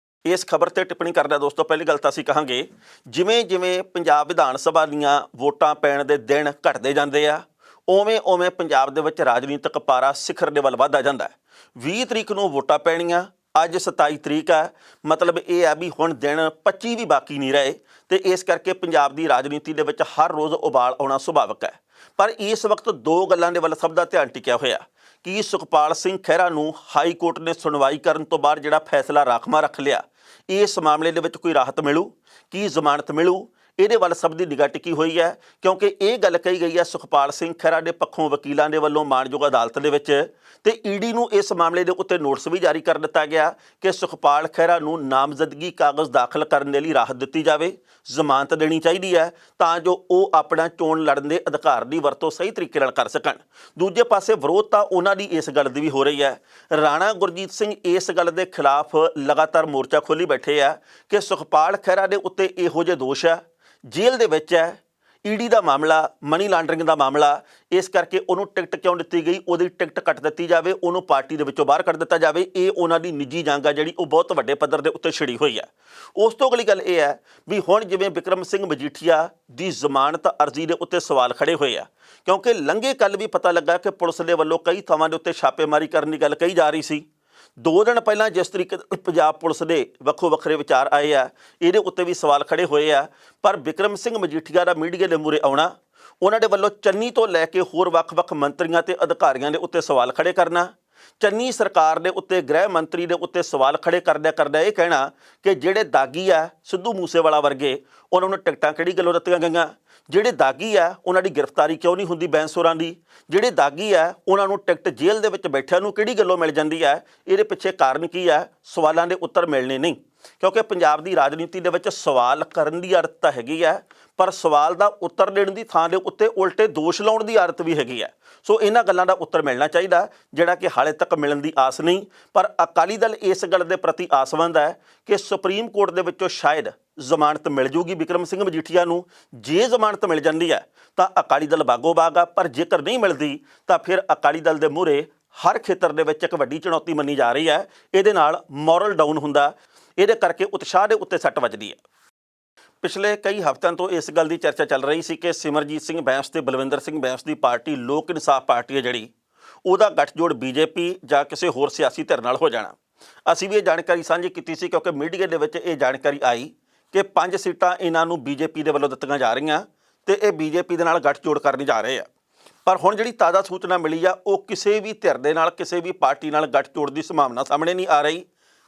ਇਸ ਖਬਰ ਤੇ ਟਿੱਪਣੀ ਕਰਦਾ ਦੋਸਤੋ, ਪਹਿਲੀ ਗੱਲ ਤਾਂ ਅਸੀਂ ਕਹਾਂਗੇ, ਜਿਵੇਂ ਪੰਜਾਬ ਵਿਧਾਨ ਸਭਾ ਦੀਆਂ ਵੋਟਾਂ ਪੈਣ ਦੇ ਦਿਨ ਘਟਦੇ ਜਾਂਦੇ ਆ, ਉਵੇਂ ਪੰਜਾਬ ਦੇ ਵਿੱਚ ਰਾਜਨੀਤਿਕ ਪਾਰਾ ਸਿਖਰ ਦੇ ਵੱਲ ਵੱਧਦਾ ਜਾਂਦਾ ਹੈ। 20 ਤਰੀਕ ਨੂੰ ਵੋਟਾਂ ਪੈਣੀਆਂ, ਅੱਜ 27 ਤਰੀਕ ਹੈ, ਮਤਲਬ ਇਹ ਹੈ ਵੀ ਹੁਣ ਦਿਨ 25 ਵੀ ਬਾਕੀ ਨਹੀਂ ਰਹੇ ਤੇ ਇਸ ਕਰਕੇ ਪੰਜਾਬ ਦੀ ਰਾਜਨੀਤੀ ਦੇ ਵਿੱਚ ਹਰ ਰੋਜ਼ ਉਬਾਲ ਆਉਣਾ ਸੁਭਾਵਿਕ ਹੈ। ਪਰ ਇਸ ਵਕਤ 2 ਗੱਲਾਂ ਦੇ ਵੱਲ ਸਭ ਦਾ ਧਿਆਨ ਟਿਕਿਆ ਹੋਇਆ ਕਿ ਸੁਖਪਾਲ ਸਿੰਘ ਖਹਿਰਾ ਨੂੰ ਹਾਈ ਕੋਰਟ ਨੇ ਸੁਣਵਾਈ ਕਰਨ ਤੋਂ ਬਾਅਦ ਜਿਹੜਾ ਫੈਸਲਾ ਰਾਖਵਾਂ ਰੱਖ ਲਿਆ, ਇਸ ਮਾਮਲੇ ਦੇ ਵਿੱਚ ਕੋਈ ਰਾਹਤ ਮਿਲੂ, ਕੀ ਜ਼ਮਾਨਤ ਮਿਲੂ, ਇਹਦੇ ਵੱਲ ਸਭ ਦੀ ਨਿਗਾਹ ਟਿਕੀ ਹੋਈ ਹੈ। ਕਿਉਂਕਿ ਇਹ ਗੱਲ ਕਹੀ ਗਈ ਹੈ ਸੁਖਪਾਲ ਸਿੰਘ ਖਹਿਰਾ ਦੇ ਪੱਖੋਂ ਵਕੀਲਾਂ ਦੇ ਵੱਲੋਂ ਮਾਣਯੋਗ ਅਦਾਲਤ ਦੇ ਵਿੱਚ, ਤੇ ਈਡੀ ਨੂੰ ਇਸ ਮਾਮਲੇ ਦੇ ਉੱਤੇ ਨੋਟਿਸ ਵੀ ਜਾਰੀ ਕਰ ਦਿੱਤਾ ਗਿਆ ਕਿ ਸੁਖਪਾਲ ਖਹਿਰਾ ਨੂੰ ਨਾਮਜ਼ਦਗੀ ਕਾਗਜ਼ ਦਾਖਲ ਕਰਨ ਦੇ ਲਈ ਰਾਹਤ ਦਿੱਤੀ ਜਾਵੇ, ਜ਼ਮਾਨਤ ਦੇਣੀ ਚਾਹੀਦੀ ਹੈ ਤਾਂ ਜੋ ਉਹ ਆਪਣਾ ਚੋਣ ਲੜਨ ਦੇ ਅਧਿਕਾਰ ਦੀ ਵਰਤੋਂ ਸਹੀ ਤਰੀਕੇ ਨਾਲ ਕਰ ਸਕਣ। ਦੂਜੇ ਪਾਸੇ ਵਿਰੋਧ ਤਾਂ ਉਹਨਾਂ ਦੀ ਇਸ ਗੱਲ ਦੀ ਵੀ ਹੋ ਰਹੀ ਹੈ। ਰਾਣਾ ਗੁਰਜੀਤ ਸਿੰਘ ਇਸ ਗੱਲ ਦੇ ਖਿਲਾਫ ਲਗਾਤਾਰ ਮੋਰਚਾ ਖੋਲ੍ਹੀ ਬੈਠੇ ਆ ਕਿ ਸੁਖਪਾਲ ਖਹਿਰਾ ਦੇ ਉੱਤੇ ਇਹੋ ਜਿਹੇ ਦੋਸ਼ ਹੈ, ਜੇਲ੍ਹ ਦੇ ਵਿੱਚ ਹੈ, ਈਡੀ ਦਾ ਮਾਮਲਾ, ਮਨੀ ਲਾਂਡਰਿੰਗ ਦਾ ਮਾਮਲਾ, ਇਸ ਕਰਕੇ ਉਹਨੂੰ ਟਿਕਟ ਕਿਉਂ ਦਿੱਤੀ ਗਈ, ਉਹਦੀ ਟਿਕਟ ਕੱਟ ਦਿੱਤੀ ਜਾਵੇ, ਉਹਨੂੰ ਪਾਰਟੀ ਦੇ ਵਿੱਚੋਂ ਬਾਹਰ ਕੱਢ ਦਿੱਤਾ ਜਾਵੇ। ਇਹ ਉਹਨਾਂ ਦੀ ਨਿੱਜੀ ਜੰਗ ਆ ਜਿਹੜੀ ਉਹ ਬਹੁਤ ਵੱਡੇ ਪੱਧਰ ਦੇ ਉੱਤੇ ਛਿੜੀ ਹੋਈ ਹੈ। ਉਸ ਤੋਂ ਅਗਲੀ ਗੱਲ ਇਹ ਹੈ ਵੀ ਹੁਣ ਜਿਵੇਂ ਬਿਕਰਮ ਸਿੰਘ ਮਜੀਠੀਆ ਦੀ ਜ਼ਮਾਨਤ ਅਰਜ਼ੀ ਦੇ ਉੱਤੇ ਸਵਾਲ ਖੜੇ ਹੋਏ ਆ, ਕਿਉਂਕਿ ਲੰਘੇ ਕੱਲ੍ਹ ਵੀ ਪਤਾ ਲੱਗਾ ਕਿ ਪੁਲਿਸ ਦੇ ਵੱਲੋਂ ਕਈ ਥਾਵਾਂ ਦੇ ਉੱਤੇ ਛਾਪੇਮਾਰੀ ਕਰਨ ਦੀ ਗੱਲ ਕਹੀ ਜਾ ਰਹੀ ਸੀ। 2 ਦਿਨ ਪਹਿਲਾਂ ਜਿਸ ਤਰੀਕੇ ਪੰਜਾਬ ਪੁਲਿਸ ਦੇ ਵੱਖੋ ਵੱਖਰੇ ਵਿਚਾਰ ਆਏ ਆ, ਇਹਦੇ ਉੱਤੇ ਵੀ ਸਵਾਲ ਖੜੇ ਹੋਏ ਆ। ਪਰ ਬਿਕਰਮ ਸਿੰਘ ਮਜੀਠੀਆ ਦਾ ਮੀਡੀਆ ਦੇ ਮੂਹਰੇ ਆਉਣਾ, ਉਹਨਾਂ ਦੇ ਵੱਲੋਂ ਚੰਨੀ ਤੋਂ ਲੈ ਕੇ ਹੋਰ ਵੱਖ-ਵੱਖ ਮੰਤਰੀਆਂ ਤੇ ਅਧਿਕਾਰੀਆਂ ਦੇ ਉੱਤੇ ਸਵਾਲ ਖੜੇ ਕਰਨਾ, ਚੰਨੀ ਸਰਕਾਰ ਦੇ ਉੱਤੇ ਗ੍ਰਹਿ ਮੰਤਰੀ ਦੇ ਉੱਤੇ ਸਵਾਲ ਖੜੇ ਕਰਦਿਆਂ ਇਹ ਕਹਿਣਾ ਕਿ ਜਿਹੜੇ ਦਾਗੀ ਆ ਸਿੱਧੂ ਮੂਸੇਵਾਲਾ ਵਰਗੇ, ਉਹਨਾਂ ਨੂੰ ਟਿਕਟਾਂ ਕਿਹੜੀ ਗੱਲੋਂ ਦਿੱਤੀਆਂ ਗਈਆਂ, ਜਿਹੜੇ ਦਾਗੀ ਆ ਉਹਨਾਂ ਦੀ ਗ੍ਰਿਫਤਾਰੀ ਕਿਉਂ ਨਹੀਂ ਹੁੰਦੀ ਬੈਂਸੁਰਾਂ ਦੀ, ਜਿਹੜੇ ਦਾਗੀ ਆ ਉਹਨਾਂ ਨੂੰ ਟਿਕਟ ਜੇਲ੍ਹ ਦੇ ਵਿੱਚ ਬੈਠਿਆਂ ਨੂੰ ਕਿਹੜੀ ਗੱਲੋਂ ਮਿਲ ਜਾਂਦੀ ਹੈ, ਇਹਦੇ ਪਿੱਛੇ ਕਾਰਨ ਕੀ ਹੈ? ਸਵਾਲਾਂ ਦੇ ਉੱਤਰ ਮਿਲਣੇ ਨਹੀਂ। ਕਿਉਂਕਿ ਪੰਜਾਬ ਦੀ ਰਾਜਨੀਤੀ ਦੇ ਵਿੱਚ ਸਵਾਲ ਕਰਨ ਦੀ ਆਦਤ ਤਾਂ ਹੈਗੀ ਹੈ, ਪਰ ਸਵਾਲ ਦਾ ਉੱਤਰ ਦੇਣ ਦੀ ਥਾਂ ਦੇ ਉੱਤੇ ਉਲਟੇ ਦੋਸ਼ ਲਾਉਣ ਦੀ ਆਦਤ ਵੀ ਹੈਗੀ ਹੈ। ਸੋ ਇਹਨਾਂ ਗੱਲਾਂ ਦਾ ਉੱਤਰ ਮਿਲਣਾ ਚਾਹੀਦਾ, ਜਿਹੜਾ ਕਿ ਹਾਲੇ ਤੱਕ ਮਿਲਣ ਦੀ ਆਸ ਨਹੀਂ। ਪਰ ਅਕਾਲੀ ਦਲ ਇਸ ਗੱਲ ਦੇ ਪ੍ਰਤੀ ਆਸਵੰਦ ਹੈ ਕਿ ਸੁਪਰੀਮ ਕੋਰਟ ਦੇ ਵਿੱਚੋਂ ਸ਼ਾਇਦ ਜ਼ਮਾਨਤ ਮਿਲ ਜੂਗੀ ਬਿਕਰਮ ਸਿੰਘ ਮਜੀਠੀਆ ਨੂੰ। ਜੇ ਜ਼ਮਾਨਤ ਮਿਲ ਜਾਂਦੀ ਹੈ ਤਾਂ ਅਕਾਲੀ ਦਲ ਬਾਗੋ ਬਾਗ ਆ, ਪਰ ਜੇਕਰ ਨਹੀਂ ਮਿਲਦੀ ਤਾਂ ਫਿਰ ਅਕਾਲੀ ਦਲ ਦੇ ਮੂਹਰੇ ਹਰ ਖੇਤਰ ਦੇ ਵਿੱਚ ਇੱਕ ਵੱਡੀ ਚੁਣੌਤੀ ਮੰਨੀ ਜਾ ਰਹੀ ਹੈ। ਇਹਦੇ ਨਾਲ ਮੋਰਲ ਡਾਊਨ ਹੁੰਦਾ, ਇਹਦੇ ਕਰਕੇ ਉਤਸ਼ਾਹ ਦੇ ਉੱਤੇ ਸੱਟ ਵੱਜਦੀ ਹੈ। ਪਿਛਲੇ ਕਈ ਹਫ਼ਤਿਆਂ ਤੋਂ ਇਸ ਗੱਲ ਦੀ ਚਰਚਾ ਚੱਲ ਰਹੀ ਸੀ ਕਿ ਸਿਮਰਜੀਤ ਸਿੰਘ ਬੈਂਸ ਤੇ ਬਲਵਿੰਦਰ ਸਿੰਘ ਬੈਂਸ ਦੀ ਪਾਰਟੀ ਲੋਕ ਇਨਸਾਫ ਪਾਰਟੀ ਹੈ ਜਿਹੜੀ, ਉਹਦਾ ਗੱਠਜੋੜ ਬੀਜੇਪੀ ਜਾਂ ਕਿਸੇ ਹੋਰ ਸਿਆਸੀ ਧਿਰ ਨਾਲ ਹੋ ਜਾਣਾ। ਅਸੀਂ ਵੀ ਇਹ ਜਾਣਕਾਰੀ ਸਾਂਝੀ ਕੀਤੀ ਸੀ ਕਿਉਂਕਿ ਮੀਡੀਆ ਦੇ ਵਿੱਚ ਇਹ ਜਾਣਕਾਰੀ ਆਈ ਕਿ 5 ਸੀਟਾਂ ਇਹਨਾਂ ਨੂੰ ਬੀਜੇਪੀ ਦੇ ਵੱਲੋਂ ਦਿੱਤੀਆਂ ਜਾ ਰਹੀਆਂ ਤੇ ਇਹ ਬੀਜੇਪੀ ਦੇ ਨਾਲ ਗੱਠਜੋੜ ਕਰਨ ਜਾ ਰਹੇ ਆ। ਪਰ ਹੁਣ ਜਿਹੜੀ ਤਾਜ਼ਾ ਸੂਚਨਾ ਮਿਲੀ ਆ, ਉਹ ਕਿਸੇ ਵੀ ਧਿਰ ਦੇ ਨਾਲ, ਕਿਸੇ ਵੀ ਪਾਰਟੀ ਨਾਲ ਗੱਠਜੋੜ ਦੀ ਸੰਭਾਵਨਾ ਸਾਹਮਣੇ ਨਹੀਂ ਆ ਰਹੀ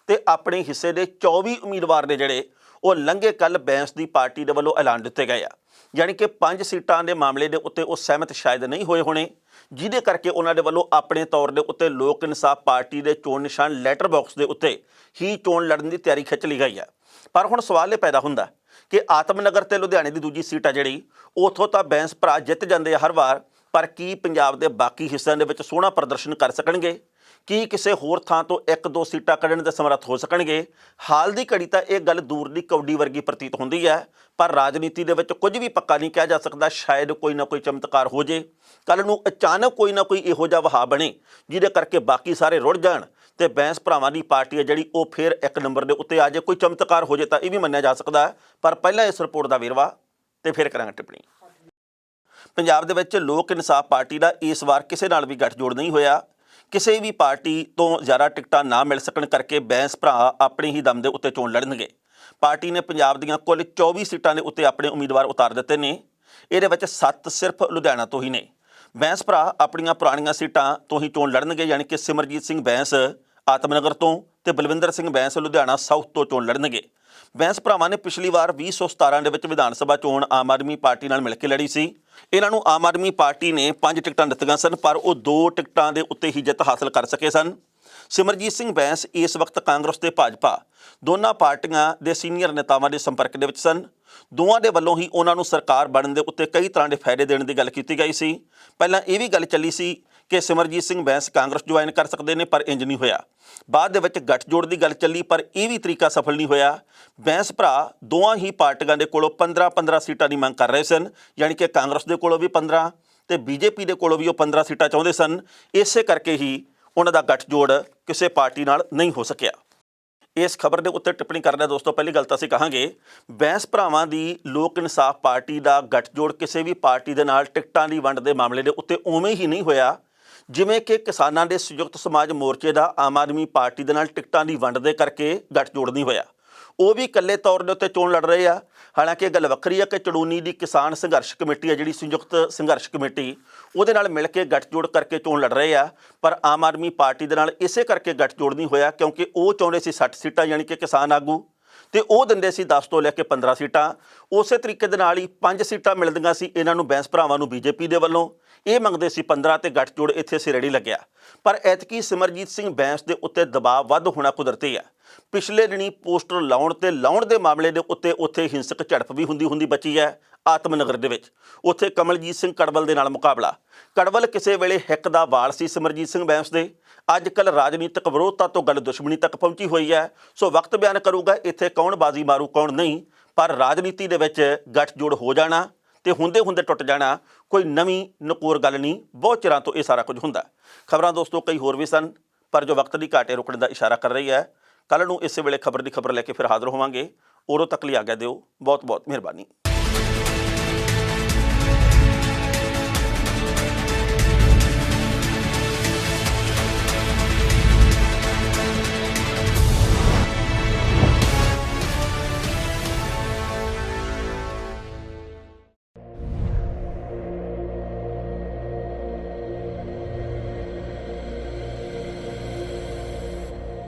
ਤੇ ਆਪਣੇ ਹਿੱਸੇ ਦੇ 24 ਉਮੀਦਵਾਰ ਨੇ ਜਿਹੜੇ ਉਹ ਲੰਘੇ ਕੱਲ੍ਹ ਬੈਂਸ ਦੀ ਪਾਰਟੀ ਦੇ ਵੱਲੋਂ ਐਲਾਨ ਦਿੱਤੇ ਗਏ ਆ। ਯਾਨੀ ਕਿ 5 ਸੀਟਾਂ ਦੇ ਮਾਮਲੇ ਦੇ ਉੱਤੇ ਉਹ ਸਹਿਮਤ ਸ਼ਾਇਦ ਨਹੀਂ ਹੋਏ ਹੋਣੇ, ਜਿਹਦੇ ਕਰਕੇ ਉਹਨਾਂ ਦੇ ਵੱਲੋਂ ਆਪਣੇ ਤੌਰ ਦੇ ਉੱਤੇ ਲੋਕ ਇਨਸਾਫ ਪਾਰਟੀ ਦੇ ਚੋਣ ਨਿਸ਼ਾਨ ਲੈਟਰ ਬਾਕਸ ਦੇ ਉੱਤੇ ਹੀ ਚੋਣ ਲੜਨ ਦੀ ਤਿਆਰੀ ਖਿੱਚ ਲਈ ਗਈ ਹੈ। ਪਰ ਹੁਣ ਸਵਾਲ ਇਹ ਪੈਦਾ ਹੁੰਦਾ ਕਿ ਆਤਮਨਗਰ ਤੇ ਲੁਧਿਆਣੇ ਦੀ ਦੂਜੀ ਸੀਟ ਆ ਜਿਹੜੀ, ਉੱਥੋਂ ਤਾਂ ਬੈਂਸ ਭਰਾ ਜਿੱਤ ਜਾਂਦੇ ਆ ਹਰ ਵਾਰ, ਪਰ ਕੀ ਪੰਜਾਬ ਦੇ ਬਾਕੀ ਹਿੱਸਿਆਂ ਦੇ ਵਿੱਚ ਸੋਹਣਾ ਪ੍ਰਦਰਸ਼ਨ ਕਰ ਸਕਣਗੇ? ਕੀ ਕਿਸੇ ਹੋਰ ਥਾਂ ਤੋਂ 1-2 ਸੀਟਾਂ ਕੱਢਣ ਦੇ ਸਮਰੱਥ ਹੋ ਸਕਣਗੇ? ਹਾਲ ਦੀ ਘੜੀ ਤਾਂ ਇਹ ਗੱਲ ਦੂਰ ਦੀ ਕੌਡੀ ਵਰਗੀ ਪ੍ਰਤੀਤ ਹੁੰਦੀ ਹੈ, ਪਰ ਰਾਜਨੀਤੀ ਦੇ ਵਿੱਚ ਕੁਝ ਵੀ ਪੱਕਾ ਨਹੀਂ ਕਿਹਾ ਜਾ ਸਕਦਾ। ਸ਼ਾਇਦ ਕੋਈ ਨਾ ਕੋਈ ਚਮਤਕਾਰ ਹੋ ਜੇ, ਕੱਲ੍ਹ ਨੂੰ ਅਚਾਨਕ ਕੋਈ ਨਾ ਕੋਈ ਇਹੋ ਜਿਹਾ ਵਹਾਅ ਬਣੇ ਜਿਹਦੇ ਕਰਕੇ ਬਾਕੀ ਸਾਰੇ ਰੁੜ ਜਾਣ ਤੇ ਬੈਂਸ ਭਰਾਵਾਂ ਦੀ ਪਾਰਟੀ ਹੈ ਜਿਹੜੀ ਉਹ ਫਿਰ 1 ਨੰਬਰ ਦੇ ਉੱਤੇ ਆ ਜੇ। ਕੋਈ ਚਮਤਕਾਰ ਹੋ ਜੇ ਤਾਂ ਇਹ ਵੀ ਮੰਨਿਆ ਜਾ ਸਕਦਾ। ਪਰ ਪਹਿਲਾਂ ਇਸ ਰਿਪੋਰਟ ਦਾ ਵੇਰਵਾ ਤੇ ਫਿਰ ਕਰਾਂਗੇ ਟਿੱਪਣੀ। ਪੰਜਾਬ ਦੇ ਵਿੱਚ ਲੋਕ ਇਨਸਾਫ ਪਾਰਟੀ ਦਾ ਇਸ ਵਾਰ ਕਿਸੇ ਨਾਲ ਵੀ ਗੱਠਜੋੜ ਨਹੀਂ ਹੋਇਆ। ਕਿਸੇ ਵੀ ਪਾਰਟੀ ਤੋਂ ਜ਼ਿਆਦਾ ਟਿਕਟਾਂ ਨਾ ਮਿਲ ਸਕਣ ਕਰਕੇ ਬੈਂਸ ਭਰਾ ਆਪਣੇ ਹੀ ਦਮ ਦੇ ਉੱਤੇ ਚੋਣ ਲੜਨਗੇ। ਪਾਰਟੀ ਨੇ ਪੰਜਾਬ ਦੀਆਂ ਕੁੱਲ 24 ਸੀਟਾਂ ਦੇ ਉੱਤੇ ਆਪਣੇ ਉਮੀਦਵਾਰ ਉਤਾਰ ਦਿੱਤੇ ਨੇ। ਇਹਦੇ ਵਿੱਚ 7 ਸਿਰਫ ਲੁਧਿਆਣਾ ਤੋਂ ਹੀ ਨੇ। ਬੈਂਸ ਭਰਾ ਆਪਣੀਆਂ ਪੁਰਾਣੀਆਂ ਸੀਟਾਂ ਤੋਂ ਹੀ ਚੋਣ ਲੜਨਗੇ, ਯਾਨੀ ਕਿ ਸਿਮਰਜੀਤ ਸਿੰਘ ਬੈਂਸ ਆਤਮਨਗਰ ਤੋਂ ਤੇ ਬਲਵਿੰਦਰ ਸਿੰਘ ਬੈਂਸ ਲੁਧਿਆਣਾ ਸਾਊਥ ਤੋਂ ਚੋਣ ਲੜਨਗੇ। ਬੈਂਸ ਭਰਾਵਾਂ ਨੇ ਪਿਛਲੀ ਵਾਰ 2017 ਦੇ ਵਿੱਚ ਵਿਧਾਨ ਸਭਾ ਚੋਣ ਆਮ ਆਦਮੀ ਪਾਰਟੀ ਨਾਲ ਮਿਲ ਕੇ ਲੜੀ ਸੀ। ਇਹਨਾਂ ਨੂੰ ਆਮ ਆਦਮੀ ਪਾਰਟੀ ਨੇ 5 ਟਿਕਟਾਂ ਦਿੱਤੀਆਂ ਸਨ, ਪਰ ਉਹ 2 ਟਿਕਟਾਂ ਦੇ ਉੱਤੇ ਹੀ ਜਿੱਤ ਹਾਸਲ ਕਰ ਸਕੇ ਸਨ। ਸਿਮਰਜੀਤ ਸਿੰਘ ਬੈਂਸ ਇਸ ਵਕਤ ਕਾਂਗਰਸ ਤੇ ਭਾਜਪਾ ਦੋਨਾਂ ਪਾਰਟੀਆਂ ਦੇ ਸੀਨੀਅਰ ਨੇਤਾਵਾਂ ਦੇ ਸੰਪਰਕ ਦੇ ਵਿੱਚ ਸਨ। ਦੋਵਾਂ ਦੇ ਵੱਲੋਂ ਹੀ ਉਹਨਾਂ ਨੂੰ ਸਰਕਾਰ ਬਣਨ ਦੇ ਉੱਤੇ ਕਈ ਤਰ੍ਹਾਂ ਦੇ ਫਾਇਦੇ ਦੇਣ ਦੀ ਗੱਲ ਕੀਤੀ ਗਈ ਸੀ। ਪਹਿਲਾਂ ਇਹ ਵੀ ਗੱਲ ਚੱਲੀ ਸੀ ਕਿ ਸਿਮਰਜੀਤ ਸਿੰਘ ਬੈਂਸ ਕਾਂਗਰਸ ਜੁਆਇਨ ਕਰ ਸਕਦੇ ਨੇ, ਪਰ ਇੰਜ ਨਹੀਂ ਹੋਇਆ। ਬਾਅਦ ਦੇ ਵਿੱਚ ਗੱਠਜੋੜ ਦੀ ਗੱਲ ਚੱਲੀ, ਪਰ ਇਹ ਵੀ ਤਰੀਕਾ ਸਫਲ ਨਹੀਂ ਹੋਇਆ। ਬੈਂਸ ਭਰਾ ਦੋਵਾਂ ਹੀ ਪਾਰਟੀਆਂ ਦੇ ਕੋਲੋਂ 15-15 ਸੀਟਾਂ ਦੀ ਮੰਗ ਕਰ ਰਹੇ ਸਨ, ਯਾਨੀ ਕਿ ਕਾਂਗਰਸ ਦੇ ਕੋਲੋਂ ਵੀ 15 ਤੇ ਬੀਜੇਪੀ ਦੇ ਕੋਲੋਂ ਵੀ ਉਹ 15 ਸੀਟਾਂ ਚਾਹੁੰਦੇ ਸਨ। ਇਸੇ ਕਰਕੇ ਹੀ ਉਹਨਾਂ ਦਾ ਗੱਠਜੋੜ ਕਿਸੇ ਪਾਰਟੀ ਨਾਲ ਨਹੀਂ ਹੋ ਸਕਿਆ। ਇਸ ਖਬਰ ਦੇ ਉੱਤੇ ਟਿੱਪਣੀ ਕਰਦਾ ਦੋਸਤੋ, ਪਹਿਲੀ ਗੱਲ ਤਾਂ ਅਸੀਂ ਕਹਾਂਗੇ ਬੈਂਸ ਭਰਾਵਾਂ ਦੀ ਲੋਕ ਇਨਸਾਫ ਪਾਰਟੀ ਦਾ ਗੱਠਜੋੜ ਕਿਸੇ ਵੀ ਪਾਰਟੀ ਦੇ ਨਾਲ ਟਿਕਟਾਂ ਦੀ ਵੰਡ ਦੇ ਮਾਮਲੇ ਦੇ ਉੱਤੇ ਉਵੇਂ ਹੀ ਨਹੀਂ ਹੋਇਆ ਜਿਵੇਂ ਕਿ ਕਿਸਾਨਾਂ ਦੇ ਸੰਯੁਕਤ ਸਮਾਜ ਮੋਰਚੇ ਦਾ ਆਮ ਆਦਮੀ ਪਾਰਟੀ ਦੇ ਨਾਲ ਟਿਕਟਾਂ ਦੀ ਵੰਡ ਦੇ ਕਰਕੇ ਗੱਠਜੋੜ ਨਹੀਂ ਹੋਇਆ। ਉਹ ਵੀ ਇਕੱਲੇ ਤੌਰ ਦੇ ਉੱਤੇ ਚੋਣ ਲੜ ਰਹੇ ਆ। ਹਾਲਾਂਕਿ ਇਹ ਗੱਲ ਵੱਖਰੀ ਆ ਕਿ ਚੜੂਨੀ ਦੀ ਕਿਸਾਨ ਸੰਘਰਸ਼ ਕਮੇਟੀ ਆ, ਜਿਹੜੀ ਸੰਯੁਕਤ ਸੰਘਰਸ਼ ਕਮੇਟੀ, ਉਹਦੇ ਨਾਲ ਮਿਲ ਕੇ ਗੱਠਜੋੜ ਕਰਕੇ ਚੋਣ ਲੜ ਰਹੇ ਆ। ਪਰ ਆਮ ਆਦਮੀ ਪਾਰਟੀ ਦੇ ਨਾਲ ਇਸੇ ਕਰਕੇ ਗੱਠਜੋੜ ਨਹੀਂ ਹੋਇਆ ਕਿਉਂਕਿ ਉਹ ਚਾਹੁੰਦੇ ਸੀ 60 ਸੀਟਾਂ, ਯਾਨੀ ਕਿ ਕਿਸਾਨ ਆਗੂ, ਤੇ ਉਹ ਦਿੰਦੇ ਸੀ 10 ਤੋਂ ਲੈ ਕੇ 15 ਸੀਟਾਂ। ਉਸੇ ਤਰੀਕੇ ਦੇ ਨਾਲ ਹੀ 5 ਸੀਟਾਂ ਮਿਲਦੀਆਂ ਸੀ ਇਹਨਾਂ ਨੂੰ ਬੈਂਸ ਭਰਾਵਾਂ ਨੂੰ ਬੀਜੇਪੀ ਦੇ ਵੱਲੋਂ, ਇਹ ਮੰਗਦੇ ਸੀ 15 ਤੇ ਗੱਠਜੋੜ ਇੱਥੇ ਸਿਰੇ ਲੱਗਿਆ। ਪਰ ਐਤਕੀ ਸਿਮਰਜੀਤ ਸਿੰਘ ਬੈਂਸ ਦੇ ਉੱਤੇ ਦਬਾਅ ਵੱਧ ਹੋਣਾ ਕੁਦਰਤੀ ਹੈ। ਪਿਛਲੇ ਦਿਨੀ ਪੋਸਟਰ ਲਾਉਣ ਦੇ ਮਾਮਲੇ ਦੇ ਉੱਤੇ ਉੱਥੇ ਹਿੰਸਕ ਝੜਪ ਵੀ ਹੁੰਦੀ ਬਚੀ ਹੈ ਆਤਮਨਗਰ ਦੇ ਵਿੱਚ। ਉੱਥੇ ਕਮਲਜੀਤ ਸਿੰਘ ਕੜਵਲ ਦੇ ਨਾਲ ਮੁਕਾਬਲਾ। ਕੜਵਲ ਕਿਸੇ ਵੇਲੇ ਹਿੱਕ ਦਾ ਵਾਲ ਸੀ ਸਿਮਰਜੀਤ ਸਿੰਘ ਬੈਂਸ ਦੇ। ਅੱਜ ਕੱਲ੍ਹ ਰਾਜਨੀਤਿਕ ਵਿਰੋਧਤਾ ਤੋਂ ਗੱਲ ਦੁਸ਼ਮਣੀ ਤੱਕ ਪਹੁੰਚੀ ਹੋਈ ਹੈ। ਸੋ ਵਕਤ ਬਿਆਨ ਕਰੂਗਾ ਇੱਥੇ ਕੌਣ ਬਾਜ਼ੀ ਮਾਰੂ ਕੌਣ ਨਹੀਂ, ਪਰ ਰਾਜਨੀਤੀ ਦੇ ਵਿੱਚ ਗੱਠਜੋੜ ਹੋ ਜਾਣਾ ਤੇ ਹੁੰਦੇ ਟੁੱਟ ਜਾਣਾ ਕੋਈ ਨਵੀਂ ਨਕੋਰ ਗੱਲ ਨਹੀਂ। ਬਹੁਤ ਚਿਰਾਂ ਤੋਂ ਇਹ ਸਾਰਾ ਕੁਝ ਹੁੰਦਾ। ਖਬਰਾਂ ਦੋਸਤੋ ਕਈ ਹੋਰ ਵੀ ਸਨ, ਪਰ ਜੋ ਵਕਤ ਦੀ ਘਾਟੇ ਰੁਕਣ ਦਾ ਇਸ਼ਾਰਾ ਕਰ ਰਹੀ ਹੈ। ਕੱਲ੍ਹ ਨੂੰ ਇਸੇ ਵੇਲੇ ਖਬਰ ਦੀ ਖਬਰ ਲੈ ਕੇ ਫਿਰ ਹਾਜ਼ਰ ਹੋਵਾਂਗੇ। ਉਦੋਂ ਤੱਕ ਲਈ ਆਗਿਆ ਦਿਓ। ਬਹੁਤ ਬਹੁਤ ਮਿਹਰਬਾਨੀ।